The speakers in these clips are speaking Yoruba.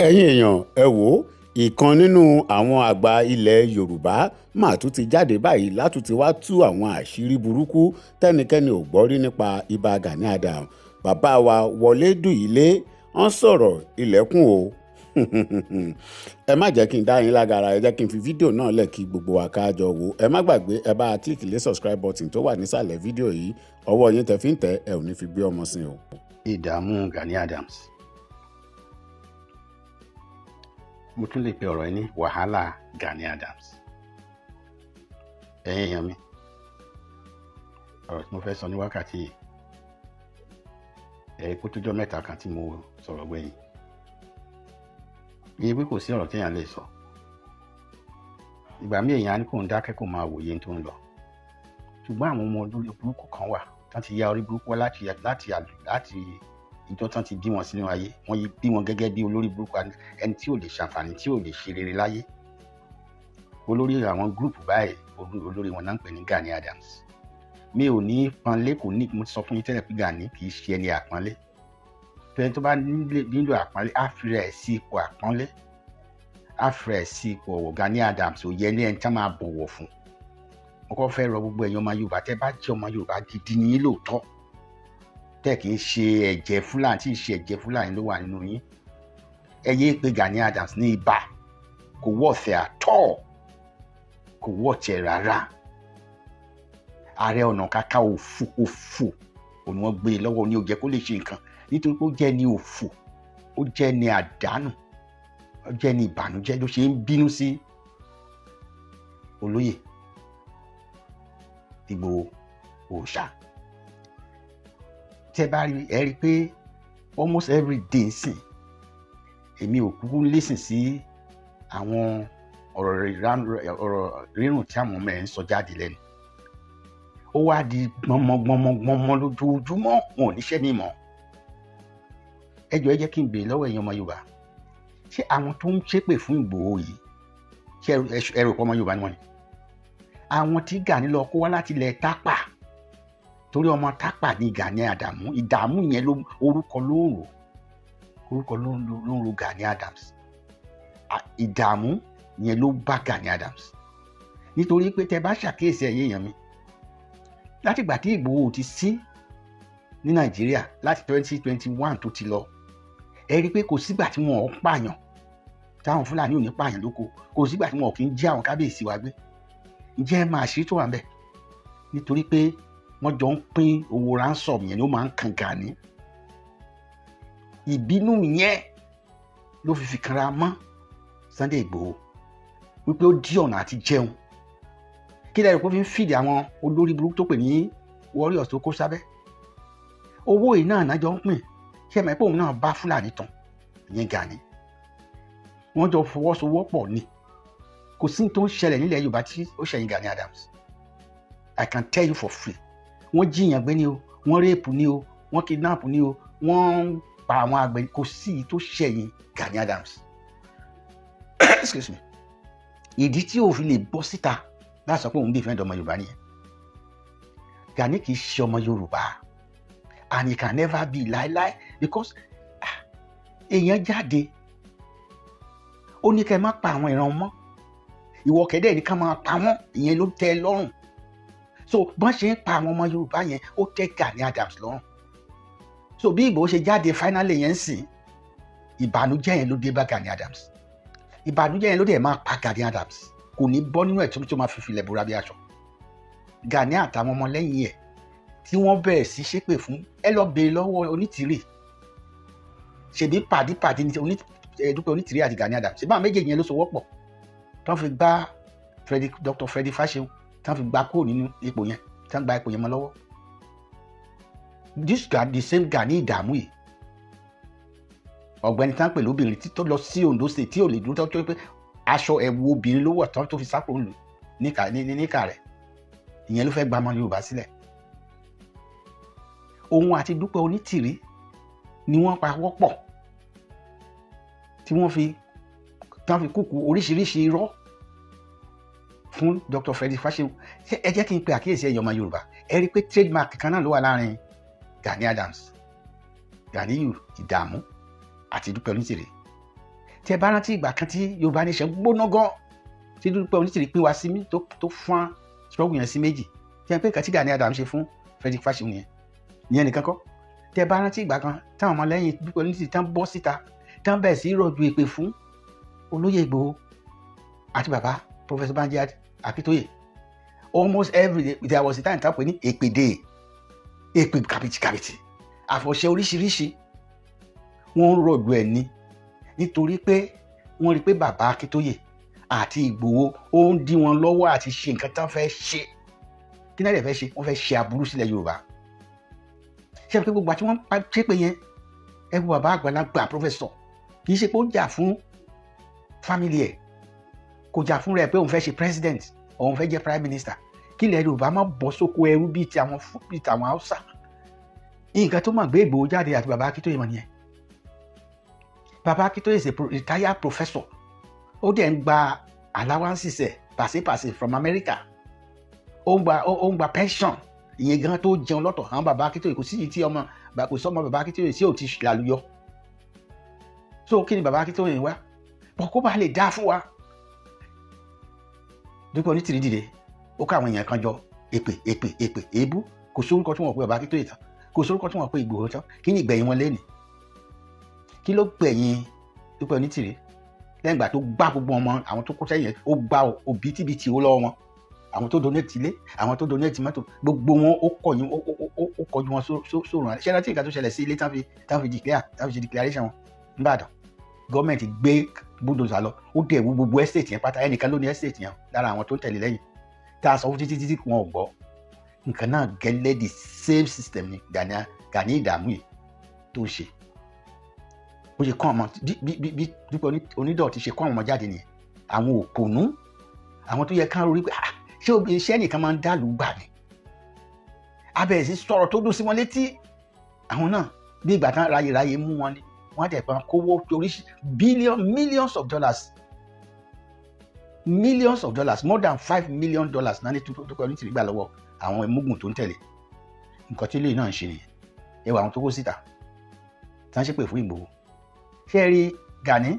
ẹ̀yin èèyàn ẹ wò ó ìkan nínú àwọn àgbà ilẹ̀ yorùbá mà tún ti jáde báyìí látúntí wá tú àwọn àṣírí burúkú tẹ́nikẹ́ni ò gbọ́ rí nípa Ìbà Gani Adams. Bàbá wa Wọlé Dùyìlé wọ́n sọ̀rọ̀ ilẹ̀kùn o ẹ má jẹ́ kí n dá yín lágara, ẹ jẹ́ kí n fi fídíò náà lẹ̀ kí gbogbo wa ká jọ wò. Ẹ má gbàgbé ẹ bá kílíkì lé subscribe button tó wà nísàlẹ̀ fídíò yìí, ọwọ́ yín tẹ fi ń tẹ̀ ẹ ò ní fi gbé ọmọ sin o. Ìdààmú Gani Adams. Mo tún lè pe ọ̀rọ̀ yìí ní wàhálà Gani Adams. Ẹ̀yin èèyàn mi, ọ̀rọ̀ tí mo fẹ́ sọ ní wákàtí yìí, kó tó jọ́ mẹ́ta kan tí mo sọ̀rọ̀ gbẹ̀yìn. Iye pé kò sí ọ̀rọ̀ téèyàn lè sọ. Ìgbà míì èèyàn á ní kó ń dákẹ́ kó máa wòye tó ń lọ. Ṣùgbọ́n àwọn ọmọ olórí burúkú kan wà tán ti ya orí burúkú wá láti ìjọ tán ti bí wọn sínú ayé. Wọ́n bí wọn gẹ́gẹ́ bí olórí burúkú, ẹni tí ò lè ṣàǹfààní, tí ò lè ṣe rere láyé. Olórí àwọn gúrùpù báyìí, olórí wọn náà ń pè ní Gani Adams. Mi ò ní pọ́nlé, kò ní, mo ti sọ fún yín tẹ́lẹ̀ pé Gani kì í ṣe ẹni àpọ́nlé. Tẹ́ni tó bá nílò àpọ́nlé á fi rẹ̀ sí ipò àpọ́nlé, á fi rẹ̀ sí ipò ọ̀wọ̀. Gani Adams ò yẹ ní ẹni tí wọ́n máa bọ̀wọ̀ fún. Mo kọ́ fẹ́ rọ gbogbo ẹ̀yin ọmọ Yorùbá, tẹ́ bá jẹ́ ọmọ Yorùbá gidi ní lóòótọ́, tẹ́ kì í ṣe ẹ̀jẹ̀ Fúlàní, tí ì ṣe ẹ̀jẹ̀ Fúlàní ló wà nínú yín. Ẹ yé pé Gani Adams ní ibà, kò wọ̀ọ̀tẹ̀ àtọ̀, kò wọ̀ọ̀tẹ̀ rárá. Ààrẹ Ọ̀nà Kakanfò òfò òun wọ́n gbé e lọ́wọ́ ní ó jẹ́ kó lè ṣe nǹkan, nítorí pé ó jẹ́ ní òfò, ó jẹ́ ní àdánù, ó jẹ́ ní ìbànújẹ́ ló ṣe ń bínú sí olóyè Ìgbòho Òòṣà. Tẹ́ bá rí ẹ rí pé almost every day sìn, èmi ò kúkú listen sí àwọn ọ̀rọ̀ rírùn tí àwọn ọmọ ẹ̀ ń sọ jáde lẹ́nu. Ó wá di gbọmọgbọmọ lójoojúmọ́, wọn ò níṣẹ́ ní ìmọ̀. Ẹ jọ̀ọ́ ẹ jẹ́ kí n béèrè lọ́wọ́ ẹ̀yin ọmọ Yorùbá, ṣé àwọn tó ń ṣépè fún Ìgbòho yìí, ṣé ẹ rò pé ọmọ Yorùbá ni wọ́n ni? Àwọn tí Gani lọ kó wá láti ilẹ̀ Tápà, torí ọmọ Tápà ní Gani Adams. Ìdààmú yẹn orúkọ ló ń ro Gani Adams. Ìdààmú yẹn ló bá Gani Adams, nítorí pé tẹ́ bá ṣàkíyèsí ẹ̀yin èèyàn mi, látìgbà tí Ìgbòho ti sí ní Nàìjíríà láti 2021 tó ti lọ, ẹ rí i pé kò sígbà tí wọn ò pààyàn, táwọn Fúlàní ò ní pààyàn lóko, kò sígbà tí wọn ò kí ń jí àwọn kábíyèsí wa gbé. Ǹjẹ́ ẹ máa ṣí tó wà ń bẹ̀? Nítorí pé wọ́n jọ ń pín owó ransom yẹn ló máa ń kan Gani. Ìbínú yẹn ló fi kanra mọ́ Sunday Ìgbòho wípé ó dí ọ̀nà àti jẹun. Kí lẹ́rìí pé ó fi ń fìdí àwọn olórí burúkú tó pè ní warriors tó kó sábẹ́. Owó yìí náà jọ ń pín. Ṣé ẹ mọ̀ pé òun náà bá Fúlàní tán, ìyẹn Gani? Wọ́n jọ fọwọ́sowọ́pọ̀ ni. Kò sí tó ń ṣẹlẹ̀ nílẹ̀ Yorùbá tí ó ṣẹ̀yìn Gani Adams. I can tell you for free. Wọ́n jíyàn gbé ni o, wọ́n rape ni o, wọ́n kidnap ni o, wọ́n pa àwọn àgbẹ̀, kò sí tó ṣẹ̀yìn Gani Adams. Excuse me. Ìdí tí ó fi lè bọ́ síta láti sọ pé òun defend ọmọ Yorùbá nìyẹn. Gani kì í ṣe ọmọ Yorùbá, and he can never be láíláí, because èèyàn jáde ó ní kẹ́ má pa àwọn ìran mọ́, ìwọ kẹ́dẹ̀ ní ká máa pa wọ́n, ìyẹn ló tẹ́ lọ́rùn. So bọ́n ṣe ń pa àwọn ọmọ Yorùbá yẹn ó tẹ́ Gani Adams lọ́rùn. So bí Ìgbòho ṣe jáde finally yẹn sìn, ìbànújẹ́ yẹn ló dé bá Gani Adams. Ìbànújẹ́ yẹn ló dẹ̀ máa pa Gani Adams, kò ní bọ́ nínú ẹ̀ tó máa fi filẹ̀ bora bí aṣọ. Gani àtàwọn ọmọ lẹ́yìn ẹ̀ tí wọ́n bẹ̀rẹ̀ sí ṣépè fún, ẹ lọ béèrè lọ́wọ́ Onítìrí. Ṣèbí pàdípàdí ní Dúpẹ́ Onítìrí àti Gani Adams, ṣèbí àwọn méjèèjì yẹn ló so wọ́pọ̀ tán fi gbá Dr. Freddy Fashewu, tán fi gbá kúrò nínú ipò yẹn, tán gba ipò yẹn mọ́ lọ́wọ́. The same Gani Ìdààmú yìí, ọ̀gbẹ́ni tán pè lóbìnrin tí tó lọ sí Ondo State tí ò lè dúró tó pé aṣọ ẹ̀wù obìnrin ló wọ̀ tán tó fi sápò ńlò níkà rẹ̀, ìyẹn ló fẹ́ gba ọmọ Yorùbá sílẹ̀. Òun àti Dúpẹ́ Onítìrí ni wọ́n pa wọ́pọ̀ tí wọ́n fi kúkú oríṣiríṣi irọ́ fún Dr. Freddy Fashewu. Ẹ jẹ́ kí n pe àkíyèsí ẹ̀yin ọmọ Yorùbá, ẹ rí i pé trademark kan náà ló wà láàrin Gani Adams, Ganiyu Ìdààmú àti Dúpẹ́ Onítìrí. tí ẹ bá rántí ìgbà kan tí Yorùbá nation gbóná gan tí Dúpẹ́ Onítìrí pín wa sí tó fún struggle yẹn sí méjì tí ẹ pé nǹkan tí Gani Adams ṣe fún Frederick Fashion ìyẹn nìkan kọ́. tí ẹ bá rántí ìgbà kan táwọn ọmọlẹ́yìn Dúpẹ́ Onítìrí tán bọ́ síta tán bẹ̀rẹ̀ sí rọ̀jò èpè fún olóyè Ìgbòho àti bàbá Professor Banji Akíntóyè. Almost every day there was a time tán pè ní èpèdè, èpè kàbìtìkàbìtì, àfọ̀ṣẹ oríṣiríṣi wọ́n ń rọ̀jò ẹ̀ ní nítorí pé wọ́n rí pé bàbá Akíntóyè àti Ìgbòho ó ń dí wọn lọ́wọ́ àti ṣe nǹkan tán fẹ́ ṣe. Kí náà lè fẹ́ ṣe? Wọ́n fẹ́ ṣe aburú sílẹ̀ Yorùbá. ṣé pé gbogbo àti wọ́n ṣe pé yẹn ẹ wo bàbá àgbàlagbà Professor kì í ṣe pé ó jà fún family ẹ̀, kò jà fún rẹ̀ pé òun fẹ́ ṣe president òun fẹ́ jẹ́ prime minister kí ilẹ̀ Yorùbá má bọ́ sóko ẹrú bíi ti àwọn Haúsá. nǹkan tó mọ̀ gbé Ìgbòho jáde àti bàbá Akíntóyè mọ̀ nìyẹn. bàbá Akíntóyè is a retired professor, ó dẹ̀ ń gba allowances ẹ̀ pàṣípàṣí from America, ó ń gba pension ìyẹn gan tó jẹun lọ́tọ̀. àwọn bàbá Akíntóyè kò sí yìí tí kò sọ́mọ bàbá Akíntóyè sí ò ti lálùyọ. so kí ni bàbá Akíntóyè wá bọ̀ kó bá lè dá fún wa. Dúpẹ́ Onítìrí dìde ó ká àwọn èèyàn kan jọ èpè èébú, kò sórúkọ tí wọ́n pe bàbá Akíntóyè tán, kò sórúkọ tí wọ́n pe Ìgbòho tán. kí ni ìgbẹ̀yìn wọn lẹ́nìí? kí ló gbẹ̀yìn Dúpẹ́ Onítìrí lẹ́yìn ìgbà tó gbá gbogbo ọmọ àwọn tó kó sẹ́yìn ó gbá òbítíbitì ó lọ́wọ́ wọn, àwọn tó donate ilé, àwọn tó donate mọ́tò, gbogbo wọn ó kọjú wọn sórùn àlẹ́. ṣé rántí nǹkan tó ṣẹlẹ̀ sí ilé tán fi ṣe declaration wọn nìbàdàn? gọ́ọ̀mẹ̀ntì gbé bulldozer lọ ó dẹ̀ wú gbogbo estate yẹn pátá, ẹnìkan ló ní estate yẹn lára àwọn tó ń tẹ̀lé lẹ́yìn tá a sọ fún títí wọn ò gbọ́. nǹkan náà gẹ́lẹ́ the same system ni Gani Ìdààmú yìí tó ń ṣe. ó ṣe kọ́ ọmọ bí Dúpẹ́ Onídọ̀ ti ṣe kọ́ ọmọ jáde nìyẹn. àwọn òpònú, àwọn tó yẹ ká rí pé ṣé obìnrin iṣẹ́ nìkan máa ń dàlú gbà ni. abẹ́rẹ́ sí sọ̀rọ̀ tó dùn sí wọn létí. àwọn náà bí ìgbà tán ráyè mú wọn ni wọ́n á dẹ̀ pa kówó oríṣi millions of dollars, more than $5 million náà ní Dúpẹ́ Onítìrí gbà lọ́wọ́ àwọn ẹmúgùn tó ń tẹ̀lé. nǹkan tí ilé náà ń ṣe nìyẹn. ẹ wọ àwọn tó kó síta tí wọ́n ṣépè fún Ìgbòho. ṣé ẹ rí Gani?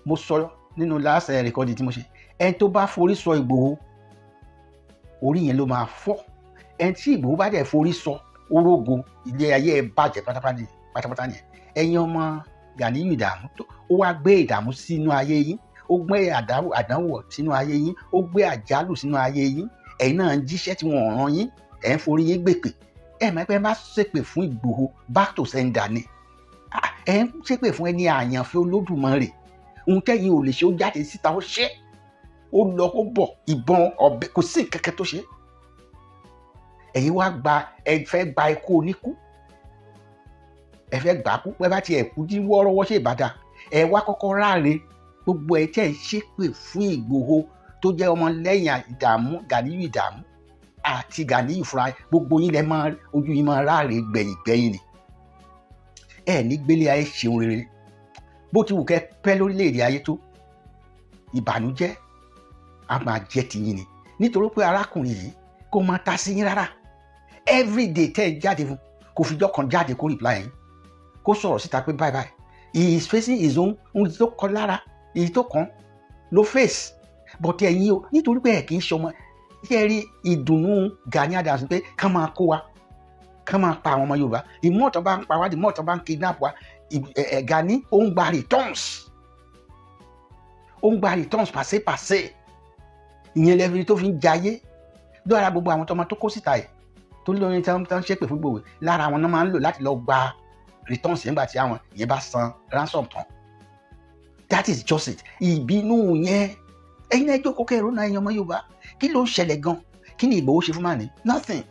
mo sọ nínú last recording tí mo ṣe, ẹni tó bá forí sọ Ìgbòho orí yẹn ló máa fọ́. ẹni tí Ìgbòho bá dẹ̀ forí sọ orógo ilé ayé ẹ bàjẹ́ pátápátá nìyẹn. ẹ̀yin ọmọ Gani Ìdààmú ó wá gbé ìdààmú sínú ayé yín, ó gbé àdánwò sínú ayé yín, ó gbé àjálù sínú ayé yín. ẹ̀yin náà ń jíṣẹ́ tí wọ́n rán yín, ẹ̀ ń forí yín gbèpè. ẹ̀ máa pẹ́ bá ṣépè fún Ìgbòho back to sender ni. ẹ̀ ń ṣépè fún ẹni àyànfẹ́ Olódùmarè. ohun tẹ́yin ò lè ṣe ó jáde síta ó ṣe, ó lọ ó bọ̀, ìbọn ọ̀bẹ kò sí kẹ̀kẹ́ tó ṣe. ẹ̀yin wá ẹ fẹ́ gba ikú oníkú, ẹ fẹ́ gbà kú, ẹ bá tiẹ̀ kú dí wọ́ọ́rọ́wọ́ ṣe ìbàdàn. ẹ wá kọ́kọ́ ráre gbogbo ẹ tẹ́ ẹ ṣépè fún Ìgbòho tó jẹ́ ọmọ lẹ́yìn Gani Ìdààmú àti Gani ìfura, gbogbo yín lẹ máa ojú yín máa ráre gbẹ̀yìn ni. ẹ ní gbélé ayé ṣeun rere bó ti wù kẹ́ pẹ́ lórílẹ̀‐èdè ayé tó, ìbànújẹ́ a máa jẹ́ tiyín ni. nítorí pé arákùnrin yìí kò máa ta sí yín rárá. everyday tẹ́ ẹ jáde fún kò fìjọ́ kan jáde kó reply yín, kó sọ̀rọ̀ síta pé bye bye. he is facing his own ohun tó kọ lára, èyí tó kàn ló face. but ẹ̀yin o nítorí pé ẹ̀ kì í ṣọmọ, ṣé ẹ rí ìdùnnú Gani Adams pé ká máa kó wa, ká máa pa àwọn ọmọ Yorùbá. ìmọ̀ọ́tàn bá ń pa wá, ìmọ̀ọ́tàn bá ń kidnap wa. Gani ó ń gba returns, pàṣẹ. ìyẹn lẹ́fìrí tó fi ń jayé lọ́ra gbogbo àwọn tọmọ tó kó síta ẹ̀ tó lóyún tí wọ́n ṣépè fún Ìgbòho. lára àwọn náà máa ń lò láti lọ gba returns nígbà tí àwọn ìyẹn bá san ransom tán. that is just it. ìbínú yẹn ẹ̀yin náà jókòó kẹrù náà ẹ̀yin ọmọ Yorùbá, kí ló ń ṣẹlẹ̀ gan? kí ni Ìgbòho ṣe fún màní? nothing.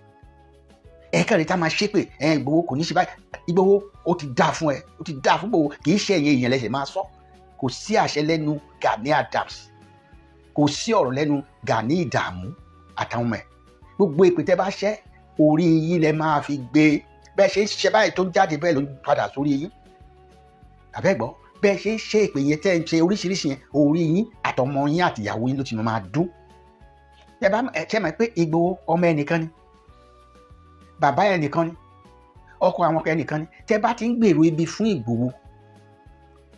ẹ̀ẹ́kẹ́rẹ́ tá máa ṣépè Ìgbòho kò ní ṣe báyìí. Ìgbòho ó ti dáa fún ẹ, ó ti dáa fún Ìgbòho, kì í ṣe ẹ̀yin èèyàn lẹ́sẹ̀ máa sọ. kò sí àṣẹ lẹ́nu Gani Adams, kò sí ọ̀rọ̀ lẹ́nu Gani Ìdààmú àtàwọn ọmọ ẹ̀. gbogbo èpè tẹ́ bá ṣẹ́ orí yín lẹ máa fi gbé. bẹ́ẹ̀ ṣe ń ṣe báyìí tó ń jáde bẹ́ẹ̀ ló ń padà sórí yín. àbẹ́gbọ́ bẹ́ẹ̀ ṣe ń ṣe èpè yẹn tẹ́ ń ṣe oríṣiríṣi yẹn, orí yín àtọmọ yín àtìyàwó yín ló ti máa dún. ẹ bá ṣe mọ̀ pé Ìgbòho ọmọ ẹnìkan ni, bàbá ẹnìkan ni, ọkọ àwọn ọkọ ẹnìkan ni. tẹ́ bá ti ń gbèrò ibi fún Ìgbòho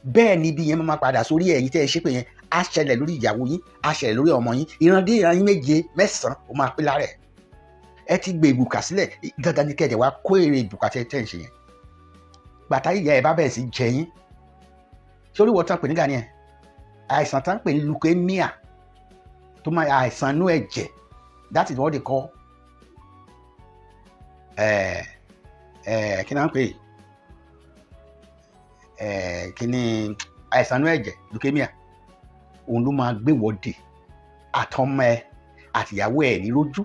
bẹ́ẹ̀ ni ibi yẹn máa padà sórí ẹ̀yin tẹ́ ẹ ṣépè yẹn, á ṣẹlẹ̀ lórí ìyàwó yín, á ṣẹlẹ̀ lórí ọmọ yín, ìran dé ìran yín 7, 9 ó máa pé lára ẹ̀. Ẹ ti gbé ìbùkà sílẹ̀, dandan ní kẹ́ẹ̀dẹ̀ wá kó èrè ìbùkà tẹ́ ń ṣe yẹn. Gbàtà ìyá ẹ̀ bá bẹ̀rẹ̀ sí jẹ yín, ṣé orí wọ́n tán pè ní Gani ẹ̀? Àìsàn tán pè ní leukemia, tó máa àìsàn inú ẹ̀jẹ̀, that is what they call kí ni wọ́n pè kí ni àìsàn inú ẹ̀jẹ̀ leukemia. Òun ló máa gbé wọ́de àtọmọ ẹ àtìyàwó ẹ̀ ní rójú,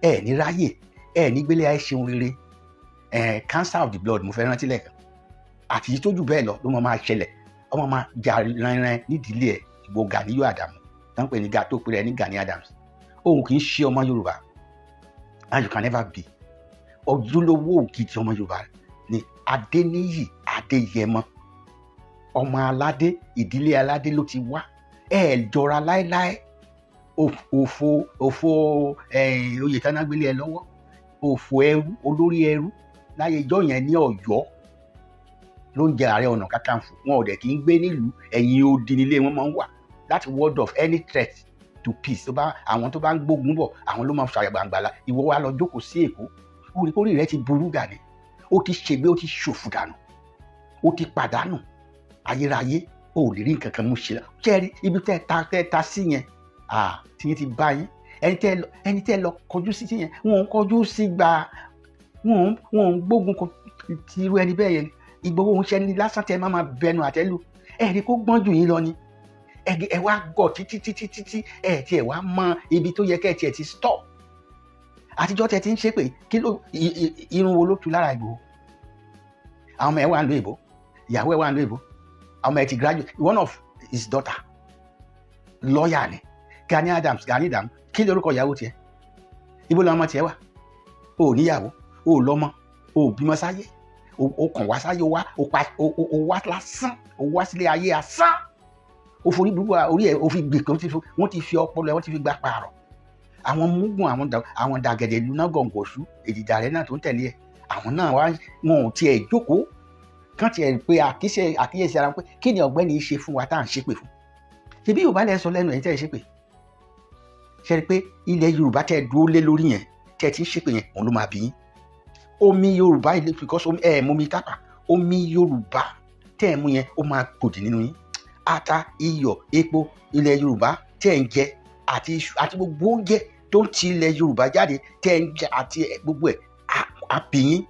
ẹ̀ ní ráyè, ẹ̀ ní gbélé ayé ṣeun rere. Cancer of the blood mo fẹ́ rántí lẹ́ẹ̀kan, àti yìí tó jù bẹ́ẹ̀ lọ ló máa ṣẹlẹ̀. Ọmọ máa jà rìnrìn nídìílé ẹ̀, ìgbò Gani Adams tán pè ní tó pè rẹ̀ ní Gani Adams. Òun kì í ṣe ọmọ Yorùbá, and you can never be. Ojúlówó ògidì ọmọ Yorùbá ni Adéníyì Adéyẹmọ, ọmọ aládé, ìdílé aládé ló ti wá. Ẹ jọra láéláé. Òfò oyè tán náà gbélé ẹ lọ́wọ́, òfò ẹrú, olórí ẹrú láyé ìjọ yẹn ní Ọ̀yọ́ ló ń jẹ Ààrẹ Ọ̀nà Kakanfò. Wọn ò dẹ̀ kí ń gbé nílùú, ẹ̀yìn odi nílé wọn máa ń wà. Láti ward of any threat to peace. Àwọn tó bá ń gbógun bọ̀, àwọn ló máa ń ṣàyà gbàngbàlà. Ìwọ wa lọ jókòó sí Èkó, orí rẹ ti burú Gani, ó ti ṣègbé, ó ti ṣòfò dànù, ó ti pàdánù ayérayé, ó lè rí nǹkan kan mú ṣe. Jẹ́rí ibi tẹ́ ta sí yẹn, tí yẹn ti bá yín. Ẹni tẹ́ lọ kọjú sí yẹn, wọn ń kọjú sí gba, wọn ń gbógun ti irú ẹni bẹ́ẹ̀ yẹn. Ìgbòho ń ṣẹni lásán tẹ́ máa bẹnu àtẹ́lù. Ẹ̀rí kó gbọ́n jù yín lọ ni. Ẹ wá gọ̀ títí ẹ̀ tí ẹ̀ wá mọ ibi tó yẹ kẹ́ ẹ̀ tí ẹ̀ ti stop. Àtijọ́ tẹ́ ti ń ṣe pé kí ló irun wo ló tu lára Ìgbòho? Àwọn ọmọ ẹ̀ wà ń lo èbó, ìyàwó ẹ̀ wà ń lo èbó, àwọn ọmọ ẹ̀ ti graduate. One of his daughter lawyer ni Gani Adams. Kí ló orúkọ ìyàwó tiẹ̀? Ibo lọmọ tiẹ̀ wà? O ò níyàwó, o ò lọ́mọ, o ò bímọ sáyé, o kàn wá sáyé, o wá lásán, o wá sílé ayé asán. O forí burúkú orí ẹ̀, o fi gbè kan, wọ́n ti fi ọpọlọ ẹ̀, wọ́n ti fi gbà pààrọ̀. Àwọn mugun, àwọn dàgẹ̀dẹ̀ ìlú náà gọ̀ǹgọ̀ṣú, èdìdà rẹ̀ náà tó ń tẹ̀lé ẹ̀. Àwọn náà wọn ò tiẹ̀ jókòó kán tiẹ̀ pé àkíyèsí ara wọn pé kí ni ọ̀gbẹ́ni ṣe fún wa tá à ń ṣépè fún. Ṣebí Yorùbá lẹ sọ lẹ́nu ẹ̀yin tẹ́ ẹ ṣépè. Ṣe rí pé ilẹ̀ Yorùbá tẹ́ ẹ dúró lé lórí yẹn, tẹ́ ẹ ti ń ṣépè yẹn, òun ló máa bí yín. Omi Yorùbá ilé because mú mi tápà, omi Yorùbá tẹ́ ẹ mú yẹn ó máa gbòdì nínú yín. Ata, iyọ̀, epo ilẹ̀ Yorùbá tẹ́ ẹ ń jẹ àti iṣu àti gbogbo oúnjẹ tó ń ti ilẹ̀ Yorùbá jáde tẹ́ ẹ ń jẹ àti gbogbo ẹ̀ àbíyín.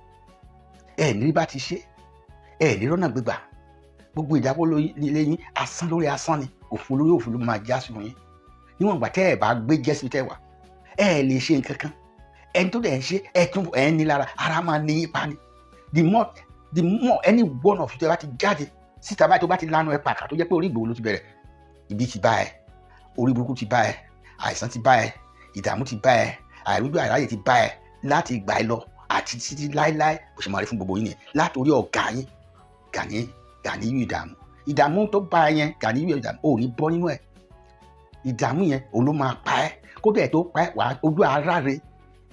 Ẹ ní bá ti ṣe, ẹ ní rọ́nà gbégbà. Gbogbo ìdáwó ilé yín asán lórí asán ni, òfin lórí òfin ló máa já sí yín. Níwọ̀n ìgbà tẹ́ ẹ bá gbé jẹ́sí tẹ́ wà, ẹ lè ṣe nǹkan kan. Ẹni tó dẹ̀ ń ṣe ẹ ní lára, ara máa ní yín pa ni. The more any one of you tẹ́ bá ti jáde síta báyìí tó bá ti lánàá ẹ pàkà tó jẹ́ pé orí Ìgbòho ló ti bẹ̀rẹ̀, ibi ti bá ẹ, orí burúkú ti bá ẹ, àìsàn ti bá ẹ, ìdààmú ti bá ẹ, àìrójú àìráyè ti bá ẹ láti ìgbà ẹ lọ àti títí láéláé bó ṣe máa rí fún gbogbo yín yẹn látòrí ọ̀gá yín Ganiyu ìdààmú tó bá ẹ yẹn Ganiyu ìdààmú ò ní bọ́ nínú ẹ̀. Ìdààmú yẹn òun ló máa pa ẹ́, kó dẹ̀ tó pa ẹ́ wàá ojú ara rẹ,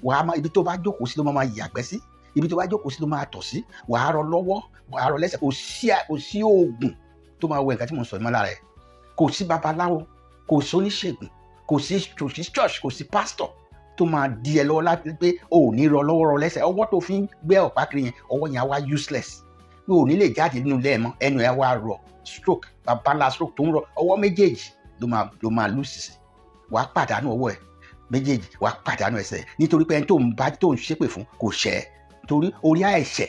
wàá ibi tó bá jókòó sí ló máa yàgbẹ́ sí, ibi tó bá jókòó sí ló máa tọ̀ sí, wàá rọ lọ́wọ́, wàá rọ lẹ́sẹ̀, kò sí oògùn tó máa wẹ nǹkan tí mo sọ ìmọ̀ lára ẹ̀, kò sí babaláwo, kò sí oníṣègùn, kò sí church, kò sí pastor tó máa di ẹ lọ́wọ́ láti pé o ò ní rọ lọ́wọ́ rọ lẹ́sẹ̀. Ọwọ́ tó fi ń gbé ọ̀pá kiri yẹn, ọwọ́ yẹn á wá useless, pé ò ní lè jáde nínú ilé ẹ̀ mọ́, ẹnu ẹ̀ wá rọ stroke, babalá stroke tó ń rọ ọwọ́ méjèèjì ló máa lose sí. Wàá pàdánù ọwọ́ ẹ̀ méjèèjì, wàá pàdánù ẹsẹ̀ nítorí pé ẹni tó ń ṣépè fún kò ṣẹ̀, torí orí àìṣẹ̀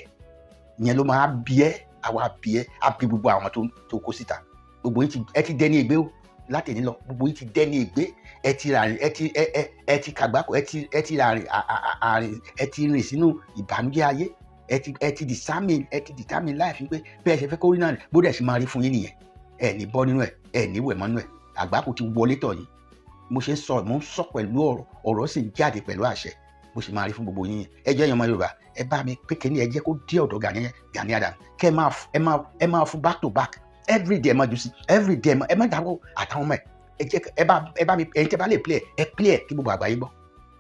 yẹn ló máa bí ẹ́, àwa bí ẹ́, á bí gbogbo àwọn tó kó síta. Gbogbo yín ẹ ti dẹni ègbé o láti ní lọ, gbogbo yín ti dẹni ègbé, ẹ ti ràrìn, ẹ ti kàgbákò, ẹ ti ràrìn àrìn, ẹ ti rìn sínú ìbànújẹ́ ayé, ẹ ti determine life pé bẹ́ẹ̀ ṣe fẹ́ kó rí náà bó dẹ̀ ṣe máa rí fún yín nìyẹn. Ẹ ní bọ́ nínú ẹ̀, ẹ ní wẹ̀ mọ́nú ẹ̀, àgbákò ti wọlé tọ̀ yín. Mo ń sọ pẹ̀lú ọ̀rọ̀ sì ń jáde pẹ̀lú àṣẹ bó ṣe máa rí fún gbogbo yín. Ẹ jẹ́ ọmọ Yorùbá, ẹ bá mi pé kíní ẹ jẹ́ kó dé ọ̀dọ̀ Gani Adams, kẹ́ ẹ máa fún back to back everyday, ẹ máa jù sí everyday, ẹ máa dáwọ́ àtàwọn ọmọ ẹ jẹ́ ẹ bá mi ẹ̀yin tẹ́ bá lè play ẹ kí gbogbo àgbáyé gbọ́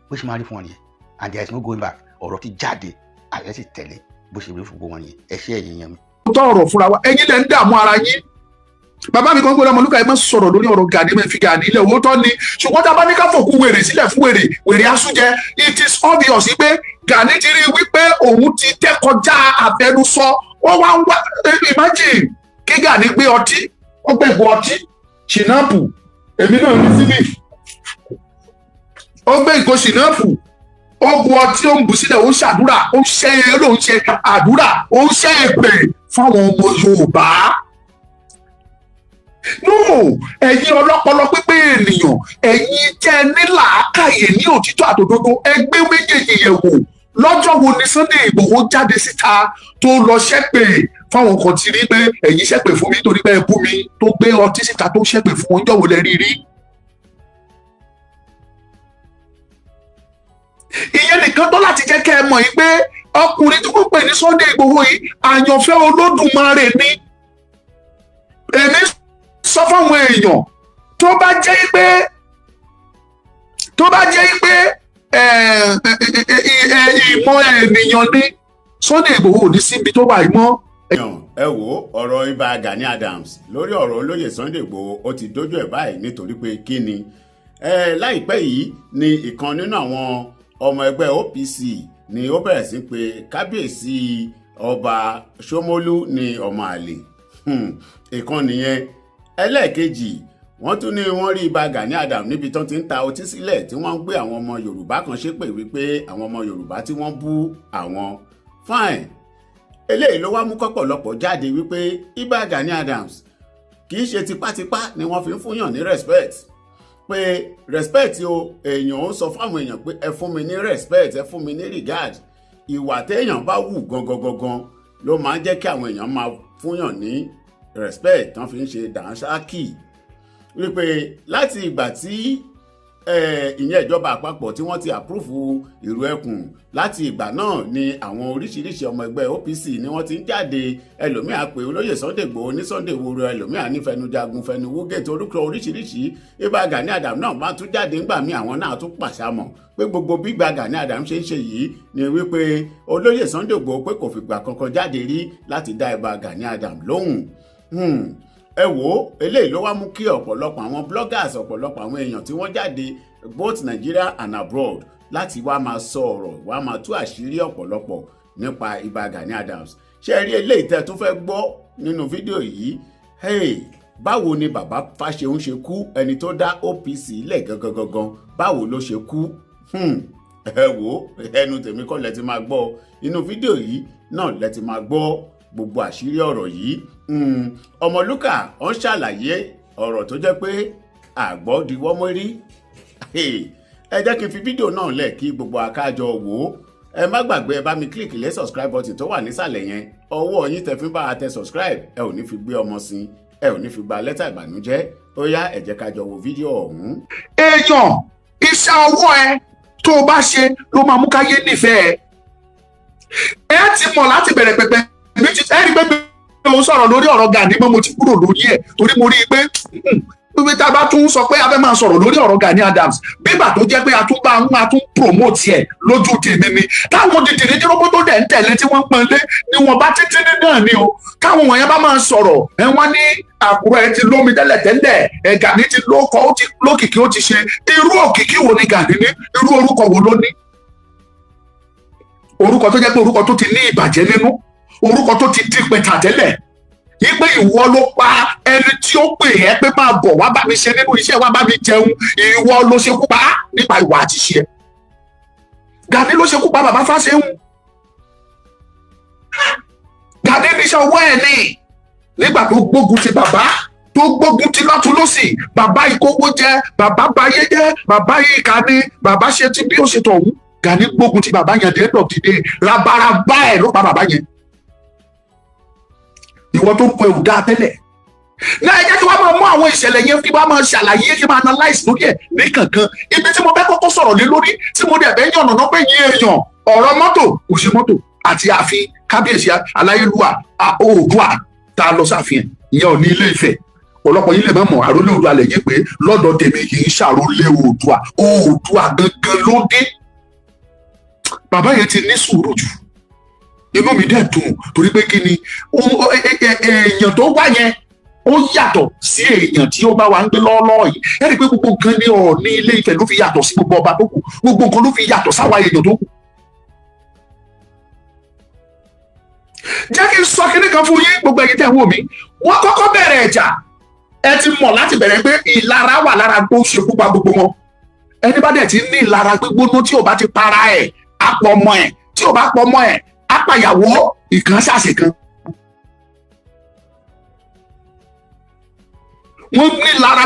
bó ṣe máa rí fún wọn nìyẹn. And there is no going back. Ọ̀rọ̀ ti jáde, ààrẹ sì tẹ̀lé bó ṣe rí fún gbogbo wọn nìyẹn. Ẹ ṣé ẹ̀yin yẹn mi. Tọ́ ọ̀rọ̀ fúnra wa, ẹ̀yin lẹ ń dààmú ara yín, bàbá mi kan gbọ́dọ̀ Ọmọlúkà ẹ má sọ̀rọ̀ lórí ọ̀rọ̀ Gani, mẹ́ fi Gani ilẹ̀ owó tọ́ ni, ṣùgbọ́n tá a bá ní ká fòkú wèrè sílẹ̀ fún wèrè asúnjẹ, it is obvious pé Gani ti rí wípé òun ti tẹ́ kọjá àfẹnusọ. Ó wá ń wá, imagine kí Gani gbé ọtí, ó gbẹ̀gbọ́ ọtí ṣìnáàpù, èmi náà ní síbí, ó gbé ìgò ṣìnáàpù, ó bu ọtí, ó ń bù sílẹ̀, ó ń ṣàdúrà, ó ń ṣe eré, ó ń ṣe àdúrà, ó ń ṣe èpè fáwọn ọmọ Yorùbá. No, ẹ̀yin ọlọ́pọlọ pípé ènìyàn, ẹ̀yin tẹ́ ní làákàyè ní òtítọ́ àtòdodo, ẹgbẹ́ méjèèjì yẹ̀ wò. Lọ́jọ́ wo ni Sunday Igboho jáde síta tó lọ ṣépè fáwọn kan ti rí pé ẹ̀yin ṣépè fún mi torí pé ẹ bú mi, tó gbé ọtí síta tó ṣépè fún ọjọ́ wo lẹ rí rí? Ìyẹn nìkan tó láti jẹ́ kẹ́ ẹ mọ̀ yìí pé ọkùnrin tí wọ́n pè ní Sunday Igboho yìí àyànfẹ́ Olódùmarè ni. Èmi sọ fáwọn èèyàn tó bá jẹ́ pé ìmọ̀ ènìyàn ní Sunday Igboho ní síbi tó wà mọ́. ẹ wo ọ̀rọ̀ Ìbà Gani Adams lórí ọ̀rọ̀ olóyè Sunday Igboho ó ti dójú ẹ̀ báyìí nítorí pé kí ni láìpẹ́ yìí ni ìkan nínú àwọn ọmọ ẹgbẹ́ OPC ni ó bẹ̀rẹ̀ sí pé kábíyèsí ọba Ṣómólú ní ọmọ àlè ìkan nìyẹn. Ẹlẹ́ẹ̀kejì wọ́n tún ní wọ́n rí Ìbà Gani Adams níbi tó ti ń ta ọtí sílẹ̀ tí wọ́n ń gbé àwọn ọmọ Yorùbá kan ṣépè wípé àwọn ọmọ Yorùbá tí wọ́n bú àwọn. Fine, eléyìí ló wá mú kọ́pọ̀lọpọ̀ jáde wípé Ìbà Gani Adams kì í ṣe tipátipá ni wọ́n fi ń fúnyàn ní respect, pé respect o èèyàn ó sọ fáwọn èèyàn pé ẹ fún mi ní respect, ẹ fún mi ní regard. Ìwà téèyàn bá wù gangan ló máa ń jẹ́ kí àwọn èèyàn máa fúnyàn ní respect tán fi ń ṣe dànsákì. Wípé láti ìgbà tí ìyẹn ìjọba àpapọ̀ tí wọ́n ti àpúrúfù ìrù ẹkùn, láti ìgbà náà ni àwọn oríṣiríṣi ọmọ ẹgbẹ́ OPC ni wọ́n ti ń jáde. Ẹlòmíà pé olóyè Sunday Igboho ní Sunday Igboho, ẹlòmíà ní fẹnujagun fẹnuwúgẹ̀tì orúkọ oríṣiríṣi. Ìbà Gani Adams náà máa tún jáde ńgbà míì, àwọn náà tún pàṣàmọ̀ pé gbogbo bí Ìbà Gani Adams ṣe ń ṣe yìí ni wípé olóyè Sunday Igboho pé kò fìgbà kankan jáde rí láti dá Ìbà Gani Adams lóhùn. Ẹ wò eléyìí ló wá mú kí ọ̀pọ̀lọpọ̀ àwọn bloggers, ọ̀pọ̀lọpọ̀ àwọn èèyàn tí wọ́n jáde both Nigeria and abroad láti wá máa sọ ọ̀rọ̀, wá máa tú àṣírí ọ̀pọ̀lọpọ̀ nípa Ìbà Gani Adams. Ṣé rí eléyìí tẹ́ tún fẹ́ gbọ́ nínú fídíò yìí? Báwo ni bàbá Fáṣẹ̀hùn ṣe kú, ẹni tó dá OPC lẹ̀ gangan, báwo ló ṣe kú? Ẹ wò ẹnu tèmi kọ́ lẹ ti máa gbọ́, inú fídíò yìí náà lẹ ti máa gbọ́ gbogbo àṣírí ọ̀rọ̀ yìí. Ọmọlúkà ó ń ṣàlàyé ọ̀rọ̀ tó jẹ́ pé àgbọ̀ di wọ́mọ́rí. Ẹ jẹ́ kí n fi fídíò náà lẹ̀ kí gbogbo akájọ wò ó. Ẹ má gbàgbé ẹ bá mi kílìkì lé subscribe button tó wà nísàlẹ̀ yẹn. Ọwọ́ yín tẹ fi bá a tẹ subscribe, ẹ ò ní fi gbé ọmọ sin, ẹ ò ní fi gba lẹ́tà ìbànújẹ́. Ó yá ẹ jẹ́ ká jọ wo fídíò ọ̀hún. Èèyàn, iṣẹ́ ọwọ́ ẹ tó o bá ṣe ló máa mú káyé nífẹ̀ẹ́. Ẹ ti mọ̀ láti bẹ̀rẹ̀ pẹ̀pẹ̀ mi ti ẹ rí pé mo sọ̀rọ̀ lórí ọ̀rọ̀ Gani mọ́, mo ti kúrò lórí ẹ̀ torí mo rí i pé pé tá a bá tún sọ pé a fẹ́ máa sọ̀rọ̀ lórí ọ̀rọ̀ Gani Adams bíbà tó jẹ́ pé a tún promote ẹ̀ lójú tèmi ni. Táwọn dìdìrín tí róbótó dẹ̀ ń tẹ̀lé tí wọ́n pọ́n lé ni wọ́n bá títí náà ni o. Káwọn wọ̀nyẹn bá máa sọ̀rọ̀ wọ́n ní Àkúrẹ́ ti lómi tẹ́lẹ̀ Gani ti lókọ̀, ó ti lókìkí, ó ti ṣe. Irú òkìkí wo ni Gani ní? Irú orúkọ wo ló ní? Orúkọ tó jẹ́ pé orúkọ tó ti ní ìbàjẹ́ nínú, orúkọ tó ti dín pẹ̀tà tẹ́lẹ̀. Ìpè ìwọ ló pa ẹni tí ó pè ẹ́ pé máa bọ̀ wá bá mi ṣe nínú iṣẹ́, wá bá mi jẹun, ìwọ ló ṣekú pa nípa ìwà àti ṣe. Gani ló ṣekú pa bàbá Fáṣẹ̀hùn. Gani níṣẹ́ ọwọ́ ẹ̀ ní nígbà tó gbógun ti bàbá, tó gbógun ti lọ́tún lọ́sì, bàbá ìkówó jẹ, bàbá bayé jẹ, bàbá ìkà ni, bàbá ṣe ti bí ó ṣe tọ̀hún. Gani gbógun ti bàbá yẹn dé dọ̀dídé, rabaraba ẹ̀ ló pa bàbá yẹn. Ìwọ tó ń kọ ewu dáa tẹ́lẹ̀. Náà ẹ jẹ́ kí wọ́n máa mú àwọn ìṣẹ̀lẹ̀ yẹn kí wọ́n máa ṣàlàyé, kí wọ́n máa analyse lórí ẹ̀ ní kankan. Ibi tí mo fẹ́ kọ́kọ́ sọ̀rọ̀ lé lórí, tí mo dẹ̀ bẹ́ yànnà náà pé yín èèyàn, ọ̀rọ̀ mọ́tò kò ṣe mọ́tò àti ààfin kábíyèsí aláyélúwà Oòduà tá a lọ sáfihàn ìyẹn ò ní Ilé Ifẹ̀. Ọ̀pọ̀lọpọ̀ yín lè má mọ̀ àrólé Oòduà lè yé pé lọ́dọ̀ tèmi kì í ṣàrólé Oòduà, Oòduà gangan ló dé. Bàbá yẹn ti ní sùúrù jù. Inú mi dẹ̀ dùn torí pé kí ni èèyàn tó wá yẹn ó yàtọ̀ sí èèyàn tí ó bá wa ń gbé lọ́wọ́lọ́wọ́ yìí. Ẹ rí i pé gbogbo nǹkan ní Ọọ̀ni Ilé Ifẹ̀ ló fi yàtọ̀ sí gbogbo ọba tó kù, gbogbo nǹkan ló fi yàtọ̀ sáwa èèyàn tó kù. Jẹ́ kí n sọ kíní kan fún yín, gbogbo ẹ̀yin tẹ́ ń wò mí, wọ́n kọ́kọ́ bẹ̀rẹ̀ ẹ̀jà, ẹ ti mọ̀ láti bẹ̀rẹ̀ pé ìlara wà lára tó ṣekú pa gbogbo wọn. Ẹni bá dẹ̀ ti ní ìlara gbígbóná tí ò bá ti para ẹ̀ á pọ̀ ọmọ ẹ̀, tí ò bá pọ̀ ọmọ ẹ̀ á pàyàwó ìkan ṣàṣe kan. Wọ́n ní ìlara